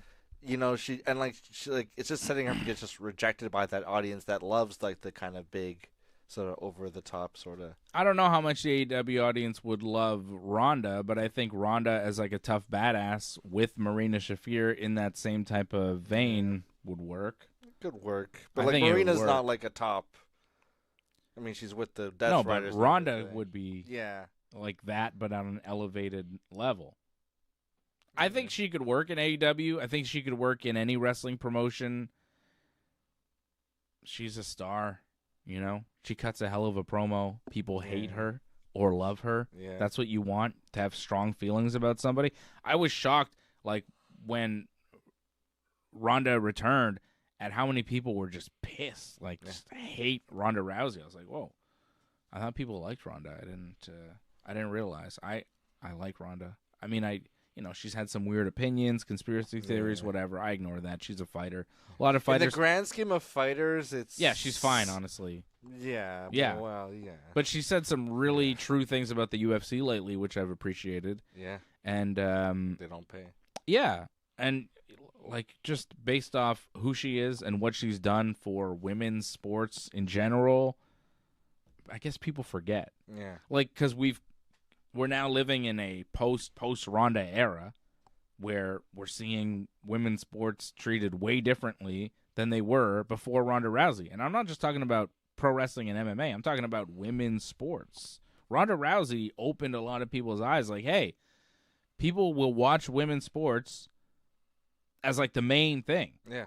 You know, she it's just setting her up to get just rejected by that audience that loves like the kind of big, sort of over the top sort of. I don't know how much the AEW audience would love Ronda, but I think Ronda as like a tough badass with Marina Shafir in that same type of vein would work. Could work, but like Marina's not like a top. I mean, she's with the Death Riders. But Ronda would be yeah like that, but on an elevated level. I think she could work in AEW. I think she could work in any wrestling promotion. She's a star, you know? She cuts a hell of a promo. People hate her or love her. Yeah. That's what you want, to have strong feelings about somebody. I was shocked, like, when Ronda returned at how many people were just pissed, like, just hate Ronda Rousey. I was like, whoa. I thought people liked Ronda. I didn't realize. I like Ronda. I mean, you know, she's had some weird opinions, conspiracy theories, whatever. I ignore that. She's a fighter. A lot of fighters. In the grand scheme of fighters, it's... Yeah, she's fine, honestly. Yeah. Well, yeah. But she said some really true things about the UFC lately, which I've appreciated. Yeah. And... they don't pay. Yeah. And, like, just based off who she is and what she's done for women's sports in general, I guess people forget. Yeah. Like, because we're now living in a post Ronda era where we're seeing women's sports treated way differently than they were before Ronda Rousey. And I'm not just talking about pro wrestling and MMA. I'm talking about women's sports. Ronda Rousey opened a lot of people's eyes. Like, hey, people will watch women's sports as like the main thing. Yeah,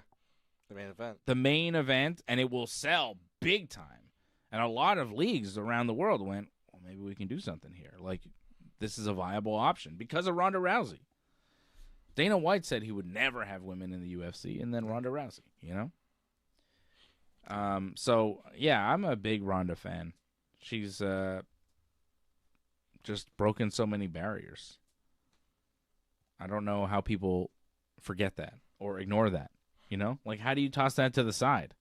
the main event. The main event, and it will sell big time. And a lot of leagues around the world went, well, maybe we can do something here. Like, this is a viable option because of Ronda Rousey. Dana White said he would never have women in the UFC, and then Ronda Rousey, you know? So, yeah, I'm a big Ronda fan. She's just broken so many barriers. I don't know how people forget that or ignore that, you know? Like, how do you toss that to the side?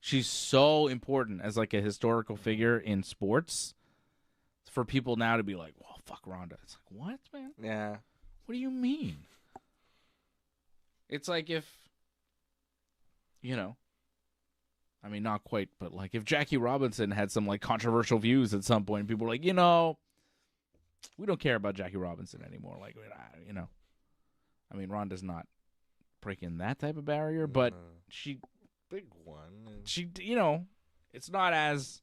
She's so important as, like, a historical figure in sports for people now to be like, well, fuck Ronda. It's like, what, man? Yeah. What do you mean? It's like if, you know, I mean, not quite, but like if Jackie Robinson had some like controversial views at some point, people were like, you know, we don't care about Jackie Robinson anymore. Like, you know, I mean, Ronda's not breaking that type of barrier, but she, big one. She, you know, it's not as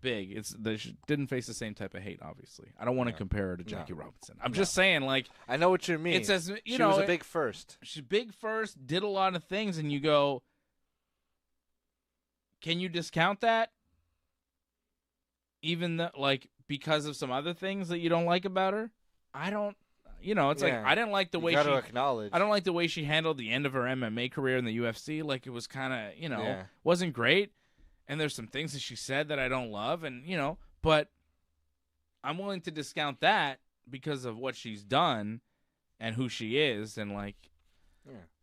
big. She didn't face the same type of hate, obviously. I don't want to compare her to Jackie Robinson. I'm just saying, like, I know what you mean. It's as she was a big first. She's big first, did a lot of things, and you go, can you discount that? Even though, like, because of some other things that you don't like about her? I don't. You know, it's like I didn't like the way she acknowledge. I don't like the way she handled the end of her MMA career in the UFC. Like, it was kind of, you know, wasn't great. And there's some things that she said that I don't love, and, you know, but I'm willing to discount that because of what she's done and who she is, and, like,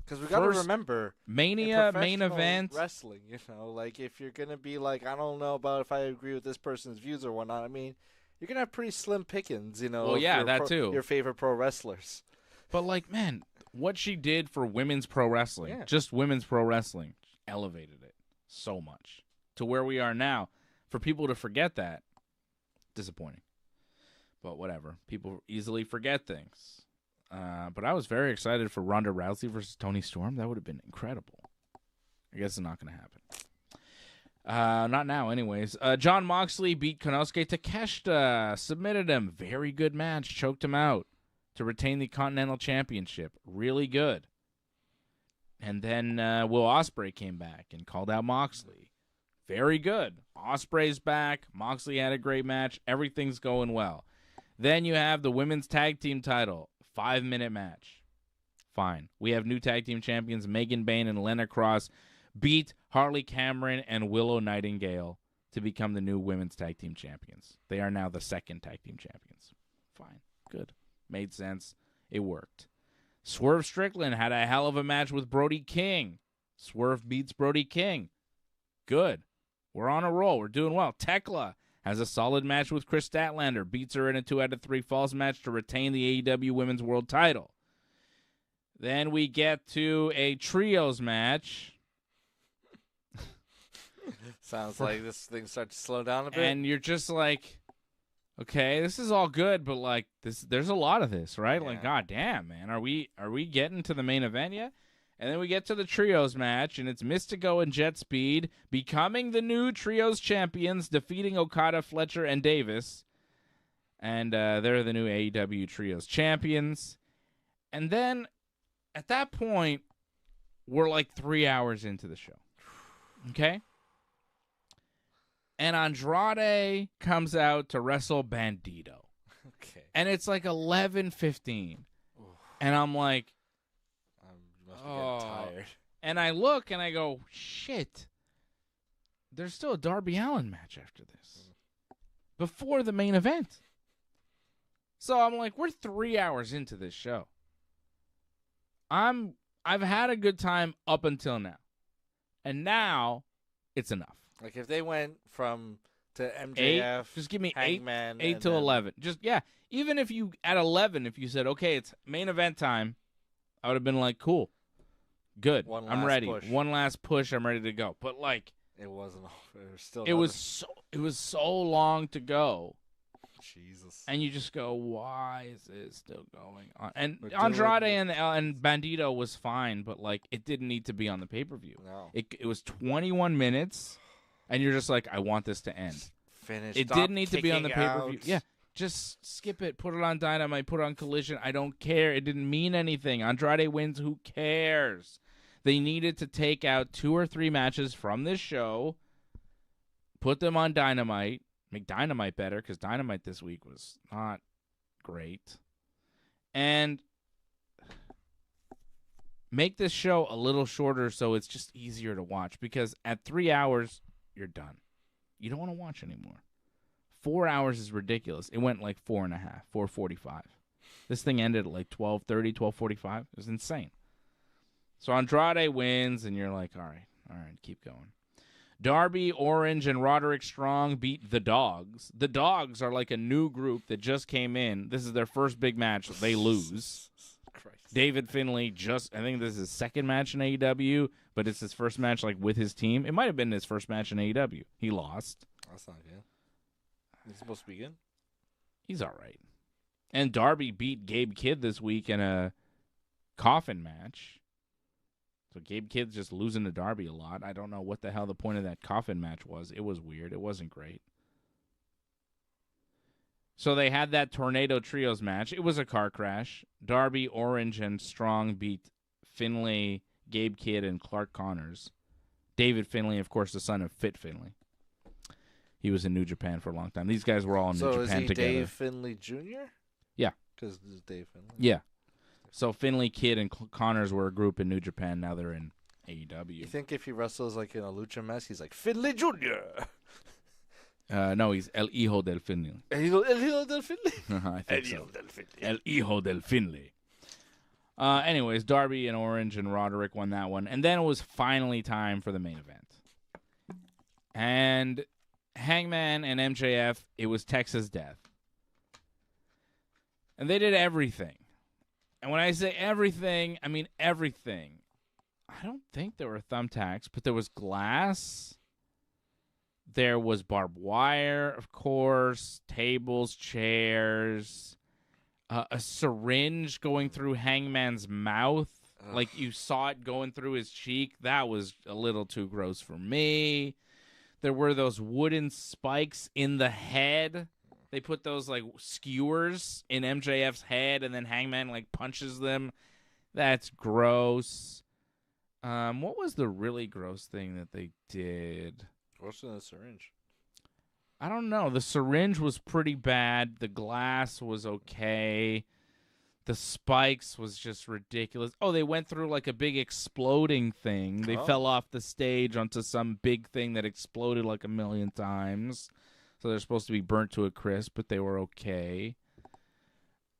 because we got to remember Mania main event wrestling. You know, like, if you're gonna be like, I don't know about if I agree with this person's views or whatnot. I mean, you're gonna have pretty slim pickings. You know, well, yeah, that too. Your favorite pro wrestlers, but like, man, what she did for women's pro wrestling, just women's pro wrestling, elevated it so much to where we are now. For people to forget that, disappointing. But whatever. People easily forget things. But I was very excited for Ronda Rousey versus Toni Storm. That would have been incredible. I guess it's not going to happen. Not now, anyways. Jon Moxley beat Konosuke Takeshita. Submitted him. Very good match. Choked him out. to retain the Continental Championship. Really good. And then Will Ospreay came back and called out Moxley. Very good. Ospreay's back. Moxley had a great match. Everything's going well. Then you have the women's tag team title. 5-minute match. Fine. We have new tag team champions. Megan Bayne and Lena Cross beat Harley Cameron and Willow Nightingale to become the new women's tag team champions. They are now the second tag team champions. Fine. Good. Made sense. It worked. Swerve Strickland had a hell of a match with Brody King. Swerve beats Brody King. Good. We're on a roll. We're doing well. Tekla has a solid match with Chris Statlander. Beats her in a 2 out of 3 falls match to retain the AEW Women's World title. Then we get to a trios match. Sounds like this thing starts to slow down a bit. And you're just like, okay, this is all good, but like there's a lot of this, right? Yeah. Like, god damn, man. Are we getting to the main event yet? And then we get to the trios match, and it's Mystico and Jet Speed becoming the new trios champions, defeating Okada, Fletcher, and Davis. And they're the new AEW trios champions. And then at that point, we're like 3 hours into the show. Okay? And Andrade comes out to wrestle Bandito. Okay. And it's like 11:15. And I'm like, You must be getting tired. And I look and I go, shit. There's still a Darby Allin match after this. Before the main event. So I'm like, we're 3 hours into this show. I've had a good time up until now. And now it's enough. Like if they went from to MJF, 8, just give me Hangman, 8 to 11. Just even if you at 11, if you said, okay, it's main event time, I would have been like, cool, good, I'm ready. Push. One last push, I'm ready to go. But like, it wasn't. It was still. it was so long to go. Jesus. And you just go, why is this still going on? And But Andrade and Bandito was fine, but like it didn't need to be on the pay-per-view. No. It was 21 minutes, and you're just like, I want this to end. Finish. It didn't need to be on the pay-per-view. Yeah, just skip it. Put it on Dynamite. Put it on Collision. I don't care. It didn't mean anything. Andrade wins. Who cares? They needed to take out 2 or 3 matches from this show, put them on Dynamite, make Dynamite better, because Dynamite this week was not great, and make this show a little shorter so it's just easier to watch, because at 3 hours, you're done. You don't want to watch anymore. 4 hours is ridiculous. It went like 4.5, 4:45. This thing ended at like 12:30, 12:45. It was insane. So Andrade wins, and you're like, all right, keep going. Darby, Orange, and Roderick Strong beat the Dogs. The Dogs are like a new group that just came in. This is their first big match. They lose. Christ. David Finlay I think this is his second match in AEW, but it's his first match like with his team. It might have been his first match in AEW. He lost. That's not good. He's supposed to be good. He's all right. And Darby beat Gabe Kidd this week in a coffin match. So Gabe Kidd's just losing to Darby a lot. I don't know what the hell the point of that coffin match was. It was weird. It wasn't great. So they had that Tornado Trios match. It was a car crash. Darby, Orange, and Strong beat Finlay, Gabe Kidd, and Clark Connors. David Finlay, of course, the son of Fit Finlay. He was in New Japan for a long time. These guys were all in New Japan together. So is he Dave Finlay Jr.? Yeah. Because this is Dave Finlay. Yeah. So Finlay, Kidd, and Connors were a group in New Japan. Now they're in AEW. You think if he wrestles like in a lucha mess, he's like Finlay Jr.? No, he's El Hijo del Finlay. El Hijo del Finlay? I think so. El Hijo del Finlay. Anyways, Darby and Orange and Roderick won that one. And then it was finally time for the main event. And Hangman and MJF, it was Texas Death. And they did everything. And when I say everything, I mean everything. I don't think there were thumbtacks, but there was glass. There was barbed wire, of course, tables, chairs, a syringe going through Hangman's mouth. Ugh. Like you saw it going through his cheek. That was a little too gross for me. There were those wooden spikes in the head They put those like skewers in MJF's head, and then Hangman like punches them. That's gross. What was the really gross thing that they did? What's in the syringe? I don't know. The syringe was pretty bad. The glass was okay. The spikes was just ridiculous. Oh, they went through like a big exploding thing. They fell off the stage onto some big thing that exploded like a million times. So they're supposed to be burnt to a crisp, but they were okay.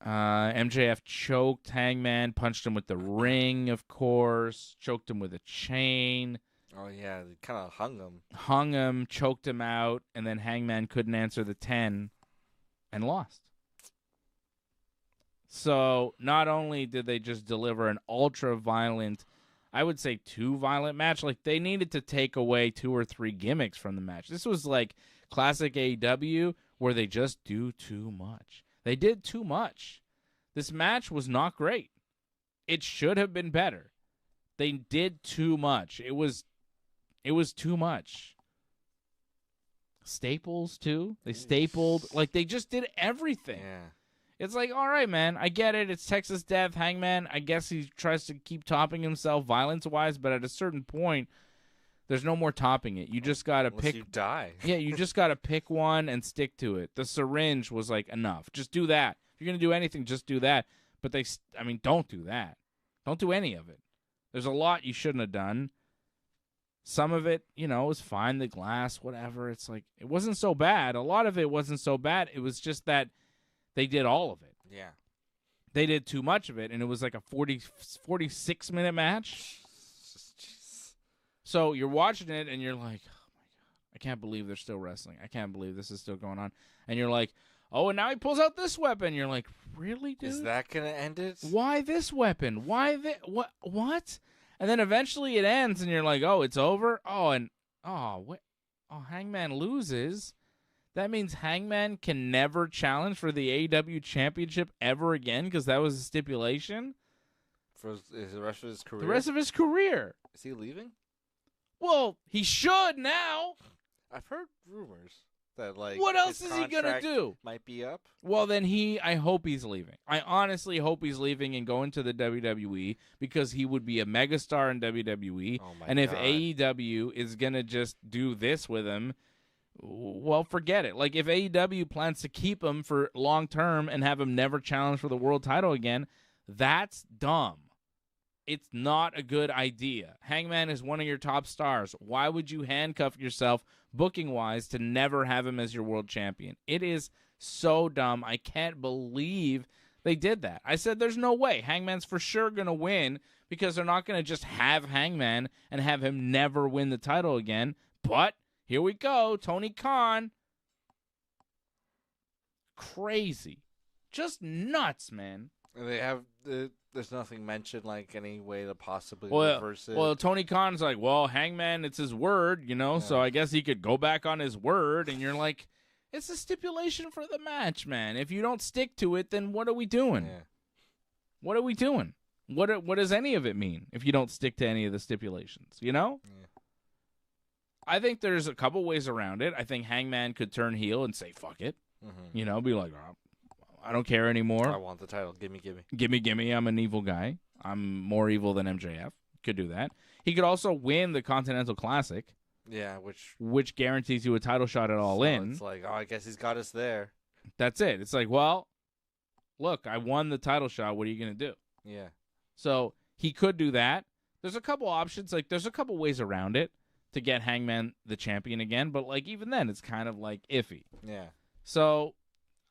MJF choked Hangman, punched him with the ring, of course, choked him with a chain. Oh, yeah, they kind of hung him, choked him out, and then Hangman couldn't answer the 10 and lost. So not only did they just deliver an ultra-violent, I would say too violent match, like they needed to take away 2 or 3 gimmicks from the match. This was like classic AEW where they just do too much. They did too much. This match was not great. It should have been better. They did too much. It was too much. Staples, too. They stapled. Like, they just did everything. Yeah. It's like, all right, man, I get it. It's Texas Death. Hangman, I guess he tries to keep topping himself violence-wise, but at a certain point, there's no more topping it. You just got to pick. You die. Yeah, you just got to pick one and stick to it. The syringe was like, enough. Just do that. If you're going to do anything, just do that. But don't do that. Don't do any of it. There's a lot you shouldn't have done. Some of it, was fine. The glass, whatever. It's like, it wasn't so bad. A lot of it wasn't so bad. It was just that they did all of it. Yeah. They did too much of it, and it was like a 46-minute match. Jeez. So you're watching it, and you're like, oh, my God, I can't believe they're still wrestling. I can't believe this is still going on. And you're like, oh, and now he pulls out this weapon. You're like, really, dude? Is that going to end it? Why this weapon? Why this? What? And then eventually it ends, and you're like, oh, it's over? Hangman loses. That means Hangman can never challenge for the AEW Championship ever again because that was a stipulation? For the rest of his career? The rest of his career. Is he leaving? Well, he should now. I've heard rumors that, what else is he going to do? Might be up. Well, then I hope he's leaving. I honestly hope he's leaving and going to the WWE because he would be a megastar in WWE. Oh my and if God. AEW is going to just do this with him, well, forget it. Like, if AEW plans to keep him for long term and have him never challenge for the world title again, that's dumb. It's not a good idea. Hangman is one of your top stars. Why would you handcuff yourself booking-wise to never have him as your world champion? It is so dumb. I can't believe they did that. I said there's no way. Hangman's for sure going to win because they're not going to just have Hangman and have him never win the title again. But here we go. Tony Khan. Crazy. Just nuts, man. And they have there's nothing mentioned like any way to possibly reverse it. Well, Tony Khan's like, well, Hangman, it's his word, so I guess he could go back on his word. And you're like, it's a stipulation for the match, man. If you don't stick to it, then what are we doing? Yeah. What are we doing? What does any of it mean if you don't stick to any of the stipulations, Yeah. I think there's a couple ways around it. I think Hangman could turn heel and say, fuck it. Mm-hmm. Be like, oh, I don't care anymore. I want the title. Gimme. Gimme. I'm an evil guy. I'm more evil than MJF. Could do that. He could also win the Continental Classic. Yeah, which guarantees you a title shot at All In. It's like, I guess he's got us there. That's it. It's like, well, look, I won the title shot. What are you going to do? Yeah. So he could do that. There's a couple options. Like, there's a couple ways around it to get Hangman the champion again. But, like, even then, it's kind of, like, iffy. Yeah. So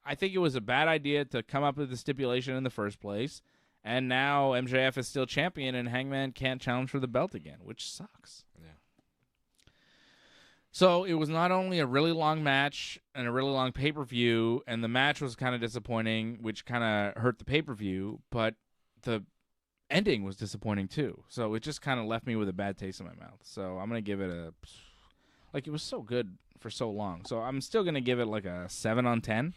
I think it was a bad idea to come up with the stipulation in the first place. And now MJF is still champion and Hangman can't challenge for the belt again, which sucks. Yeah. So it was not only a really long match and a really long pay-per-view, and the match was kind of disappointing, which kind of hurt the pay-per-view, but the ending was disappointing too. So it just kind of left me with a bad taste in my mouth. So I'm going to give it it was so good for so long. So I'm still going to give it like a 7 on 10,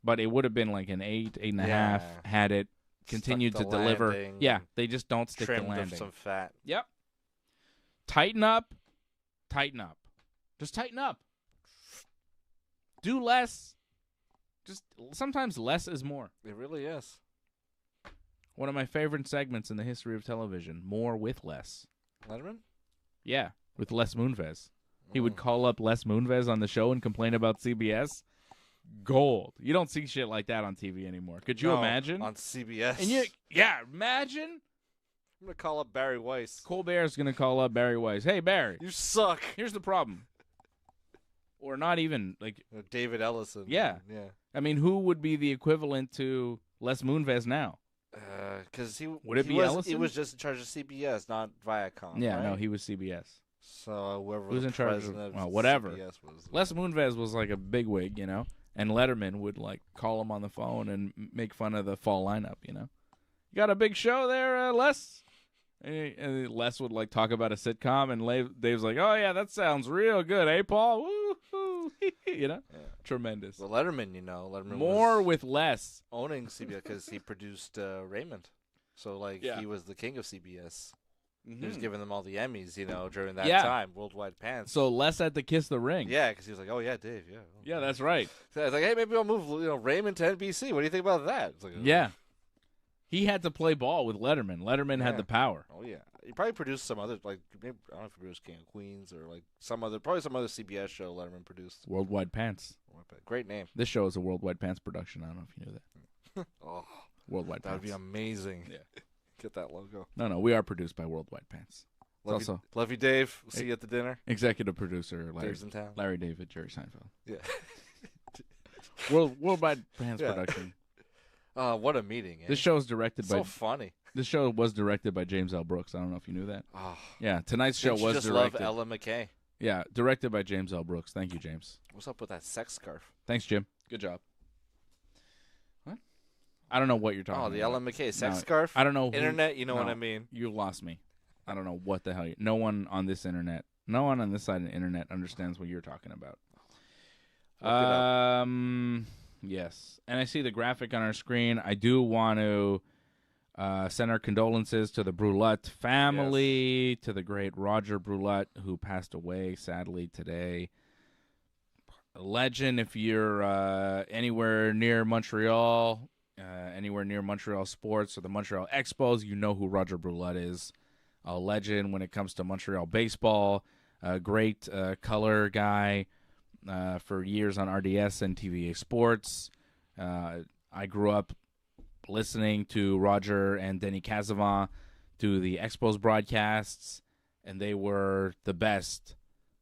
but it would have been like an 8.5 had it continued to deliver. Yeah, they just don't stick the landing. Some fat. Yep. Tighten up. Just tighten up. Do less. Just sometimes less is more. It really is. One of my favorite segments in the history of television, More with Less. Letterman? Yeah, with Les Moonves. He would call up Les Moonves on the show and complain about CBS. Gold. You don't see shit like that on TV anymore. Could you imagine? On CBS. And imagine. I'm going to call up Barry Weiss. Colbert's going to call up Barry Weiss. Hey, Barry. You suck. Here's the problem. Or not even, like... David Ellison. Yeah. Yeah. I mean, who would be the equivalent to Les Moonves now? Because Would it be Ellison? He was just in charge of CBS, not Viacom. Yeah, right? No, he was CBS. So whoever Who's the in charge president of whatever. CBS was. Les Moonves was like a bigwig, you know? And Letterman would, like, call him on the phone and make fun of the fall lineup, you know? You got a big show there, Les? And Les would, like, talk about a sitcom, and Dave's like, oh, yeah, that sounds real good, eh, Paul? Woo-hoo. You know? Yeah. Tremendous. Well, Letterman, Letterman More was with less. owning CBS because he produced Raymond. So, he was the king of CBS. Mm-hmm. He was giving them all the Emmys, during that time, Worldwide Pants. So Les had to kiss the ring. Yeah, because he was like, oh, yeah, Dave, yeah. Yeah, that's right. So I was like, hey, maybe I'll move Raymond to NBC. What do you think about that? It's like, yeah. He had to play ball with Letterman. Letterman had the power. Oh, yeah. He probably produced some other, maybe, I don't know if he produced King of Queens or, probably some other CBS show Letterman produced. Worldwide Pants. Great name. This show is a Worldwide Pants production. I don't know if you knew that. Oh. Worldwide Pants. That would be amazing. Yeah. Get that logo. No, we are produced by Worldwide Pants. Love you, Dave. We'll see you at the dinner. Executive producer, Dave's in town. Larry David, Jerry Seinfeld. Yeah. Worldwide Pants production. What a meeting. Eh? This show is directed by... So funny. This show was directed by James L. Brooks. I don't know if you knew that. Oh. Yeah, tonight's show was just directed... love Ella McKay. Yeah, directed by James L. Brooks. Thank you, James. What's up with that sex scarf? Thanks, Jim. Good job. What? I don't know what you're talking about. Oh, the Ella McKay sex scarf? I don't know. Internet, you know what I mean? You lost me. I don't know what the hell. No one on this side of the internet understands what you're talking about. Yes. And I see the graphic on our screen. I do want to send our condolences to the Brulette family, to the great Rodger Brulette, who passed away, sadly, today. A legend, if you're anywhere near Montreal, anywhere near Montreal sports or the Montreal Expos, you know who Rodger Brulette is. A legend when it comes to Montreal baseball. A great color guy for years on RDS and TVA Sports. I grew up listening to Rodger and Denny Casavant do the Expos broadcasts, and they were the best.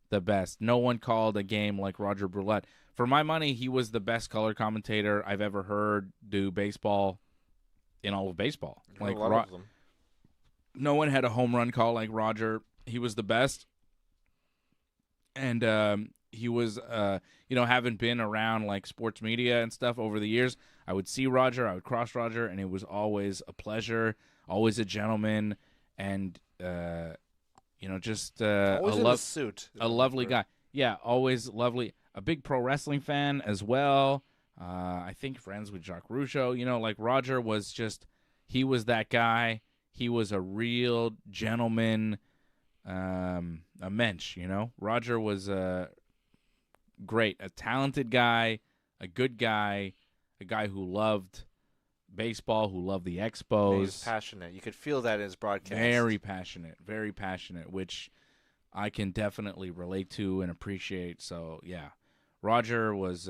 The best. No one called a game like Rodger Brulette. For my money, he was the best color commentator I've ever heard do baseball in all of baseball. Like a lot of them. No one had a home run call like Rodger. He was the best. And he was, having been around like sports media and stuff over the years, I would see Rodger, I would cross Rodger, and it was always a pleasure, always a gentleman, and, just always in a suit. A lovely guy. Yeah, always lovely. A big pro wrestling fan as well. I think friends with Jacques Rougeau. Rodger was he was that guy. He was a real gentleman, a mensch, Rodger was great, a talented guy, a good guy, a guy who loved baseball, who loved the Expos. He was passionate. You could feel that in his broadcast. Very passionate, which I can definitely relate to and appreciate. So, yeah, Rodger was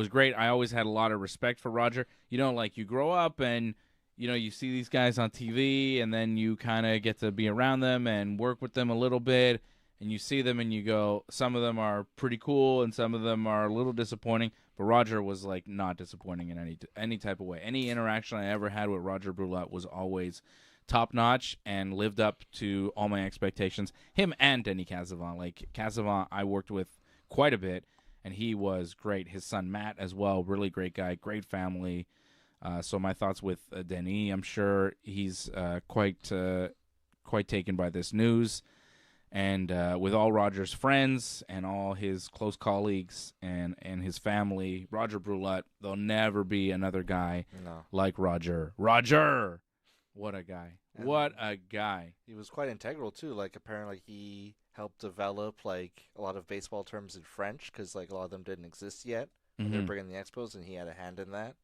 great. I always had a lot of respect for Rodger. You grow up and you see these guys on TV, and then you kind of get to be around them and work with them a little bit, and you see them and you go, some of them are pretty cool and some of them are a little disappointing, but Rodger was, not disappointing in any type of way. Any interaction I ever had with Rodger Brulette was always top-notch and lived up to all my expectations. Him and Denny Casavant. Casavant I worked with quite a bit, and he was great. His son Matt as well, really great guy, great family. So my thoughts with Denny. I'm sure he's quite taken by this news. And with all Rodger's friends and all his close colleagues and his family, Rodger Brulette, there'll never be another guy like Rodger. Rodger! What a guy. What a guy. He was quite integral, too. Apparently he helped develop, a lot of baseball terms in French because, a lot of them didn't exist yet. when they were bringing the Expos, and he had a hand in that.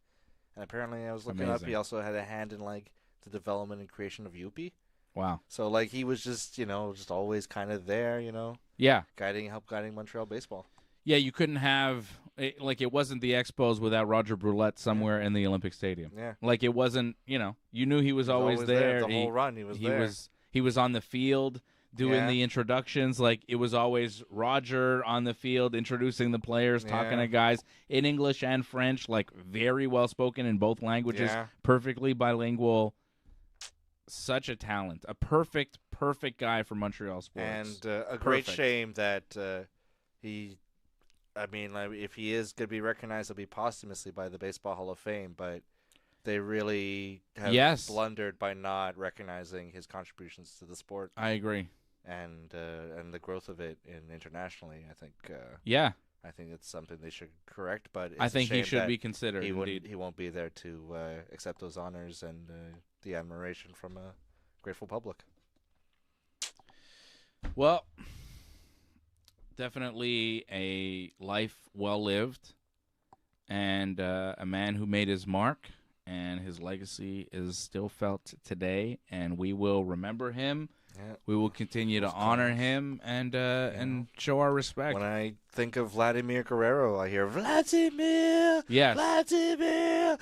And apparently, I was looking up, he also had a hand in like the development and creation of Yuppie. Wow. So like he was just just always kind of there, Yeah. guiding Montreal baseball. Yeah, you couldn't have it wasn't the Expos without Roger Brulette somewhere in the Olympic Stadium. Yeah. Like it wasn't, you knew he was always there. The whole run he was there. He was on the field doing the introductions. Like it was always Roger on the field introducing the players, talking to guys in English and French, like very well spoken in both languages, perfectly bilingual. Such a talent. A perfect guy for Montreal sports. And a great shame that if he is going to be recognized, it'll be posthumously by the Baseball Hall of Fame, but they really have blundered by not recognizing his contributions to the sport. I agree. And the growth of it internationally, I think. I think it's something they should correct, but it's I think a shame he should that be considered. He won't be there to accept those honors and the admiration from a grateful public. Well, definitely a life well lived, and a man who made his mark, and his legacy is still felt today, and we will remember him. Yeah. We will continue to honor him and show our respect. When I think of Vladimir Guerrero, I hear Vladimir. Yes. Vladimir.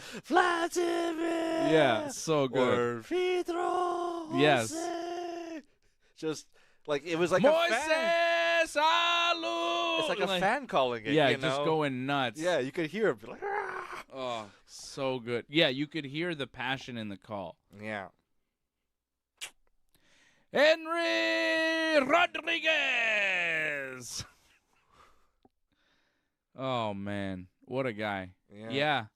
Yeah, so good. Or Pedro. Yes. Jose. Just like it was like Moises, a fan. Salud. It's like a fan calling it. Yeah, just going nuts. Yeah, you could hear him like. Argh! Oh, so good. Yeah, you could hear the passion in the call. Yeah. Henry Rodriguez. Oh, man. What a guy. Yeah.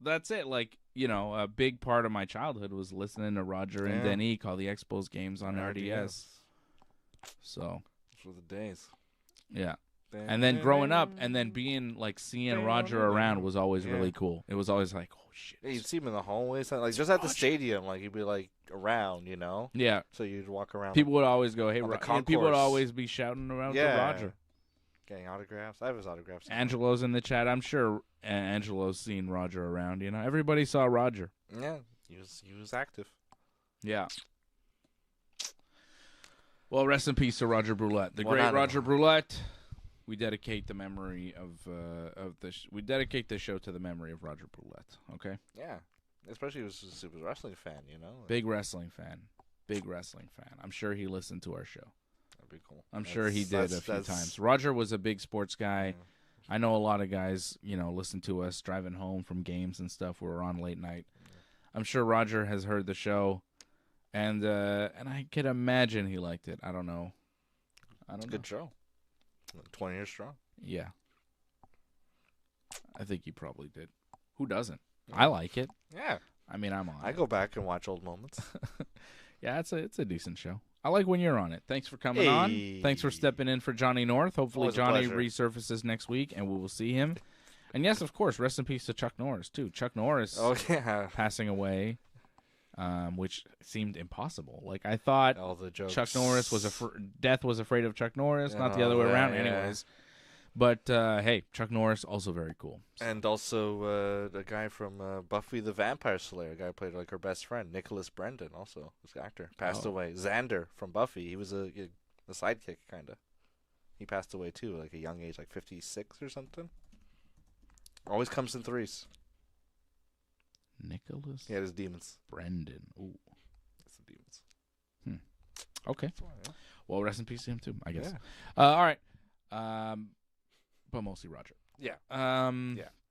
That's it. Like, a big part of my childhood was listening to Rodger and Denny call the Expos games on RDS. So. Those were the days. Yeah. And then growing up and then being, like, seeing Rodger around was always really cool. It was always like, oh, shit. Yeah, you'd see him in the hallways. Like, just at the stadium, like, he'd be, like, around, Yeah. So you'd walk around. People would always go, hey, people would always be shouting around for Rodger. Getting autographs. I have his autographs. Angelo's in the chat. I'm sure Angelo's seen Rodger around, Everybody saw Rodger. Yeah. He was active. Yeah. Well, rest in peace to Roger Brulette. The great Roger Brulette. We dedicate the memory we dedicate this show to the memory of Roger Brulette. Okay. Yeah, especially he was a super wrestling fan. Big wrestling fan. I'm sure he listened to our show. That'd be cool. I'm sure he did a few times. Roger was a big sports guy. Yeah. I know a lot of guys, listen to us driving home from games and stuff. We're on late night. Yeah. I'm sure Roger has heard the show, and I could imagine he liked it. I don't know. It's a good show. 20 years strong. Yeah. I think he probably did. Who doesn't? I like it. Yeah. I mean, I'm on I go back and watch old moments. Yeah, it's a decent show. I like when you're on it. Thanks for coming on. Thanks for stepping in for Johnny North. Hopefully Johnny resurfaces next week, and we will see him. And yes, of course, rest in peace to Chuck Norris, too. Chuck Norris passing away, which seemed impossible. Like, I thought all the jokes. Chuck Norris death was afraid of Chuck Norris, not the other way around anyways. But, hey, Chuck Norris, also very cool. So. And also the guy from Buffy the Vampire Slayer, a guy who played like her best friend, Nicholas Brendan, also, this actor, passed away. Xander from Buffy, he was a sidekick, kind of. He passed away, too, like a young age, like 56 or something. Always comes in threes. Nicholas? He had his demons. Brendan. Ooh. That's the demons. Okay. Yeah. Well, rest in peace to him, too, I guess. Yeah. All right. But mostly Roger. Yeah.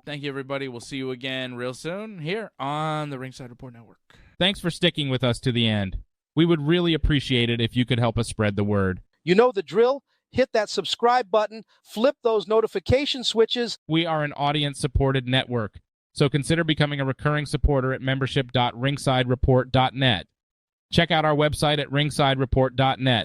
Thank you, everybody. We'll see you again real soon here on the Ringside Report Network. Thanks for sticking with us to the end. We would really appreciate it if you could help us spread the word. You know the drill. Hit that subscribe button. Flip those notification switches. We are an audience-supported network, so consider becoming a recurring supporter at membership.ringsidereport.net. Check out our website at ringsidereport.net.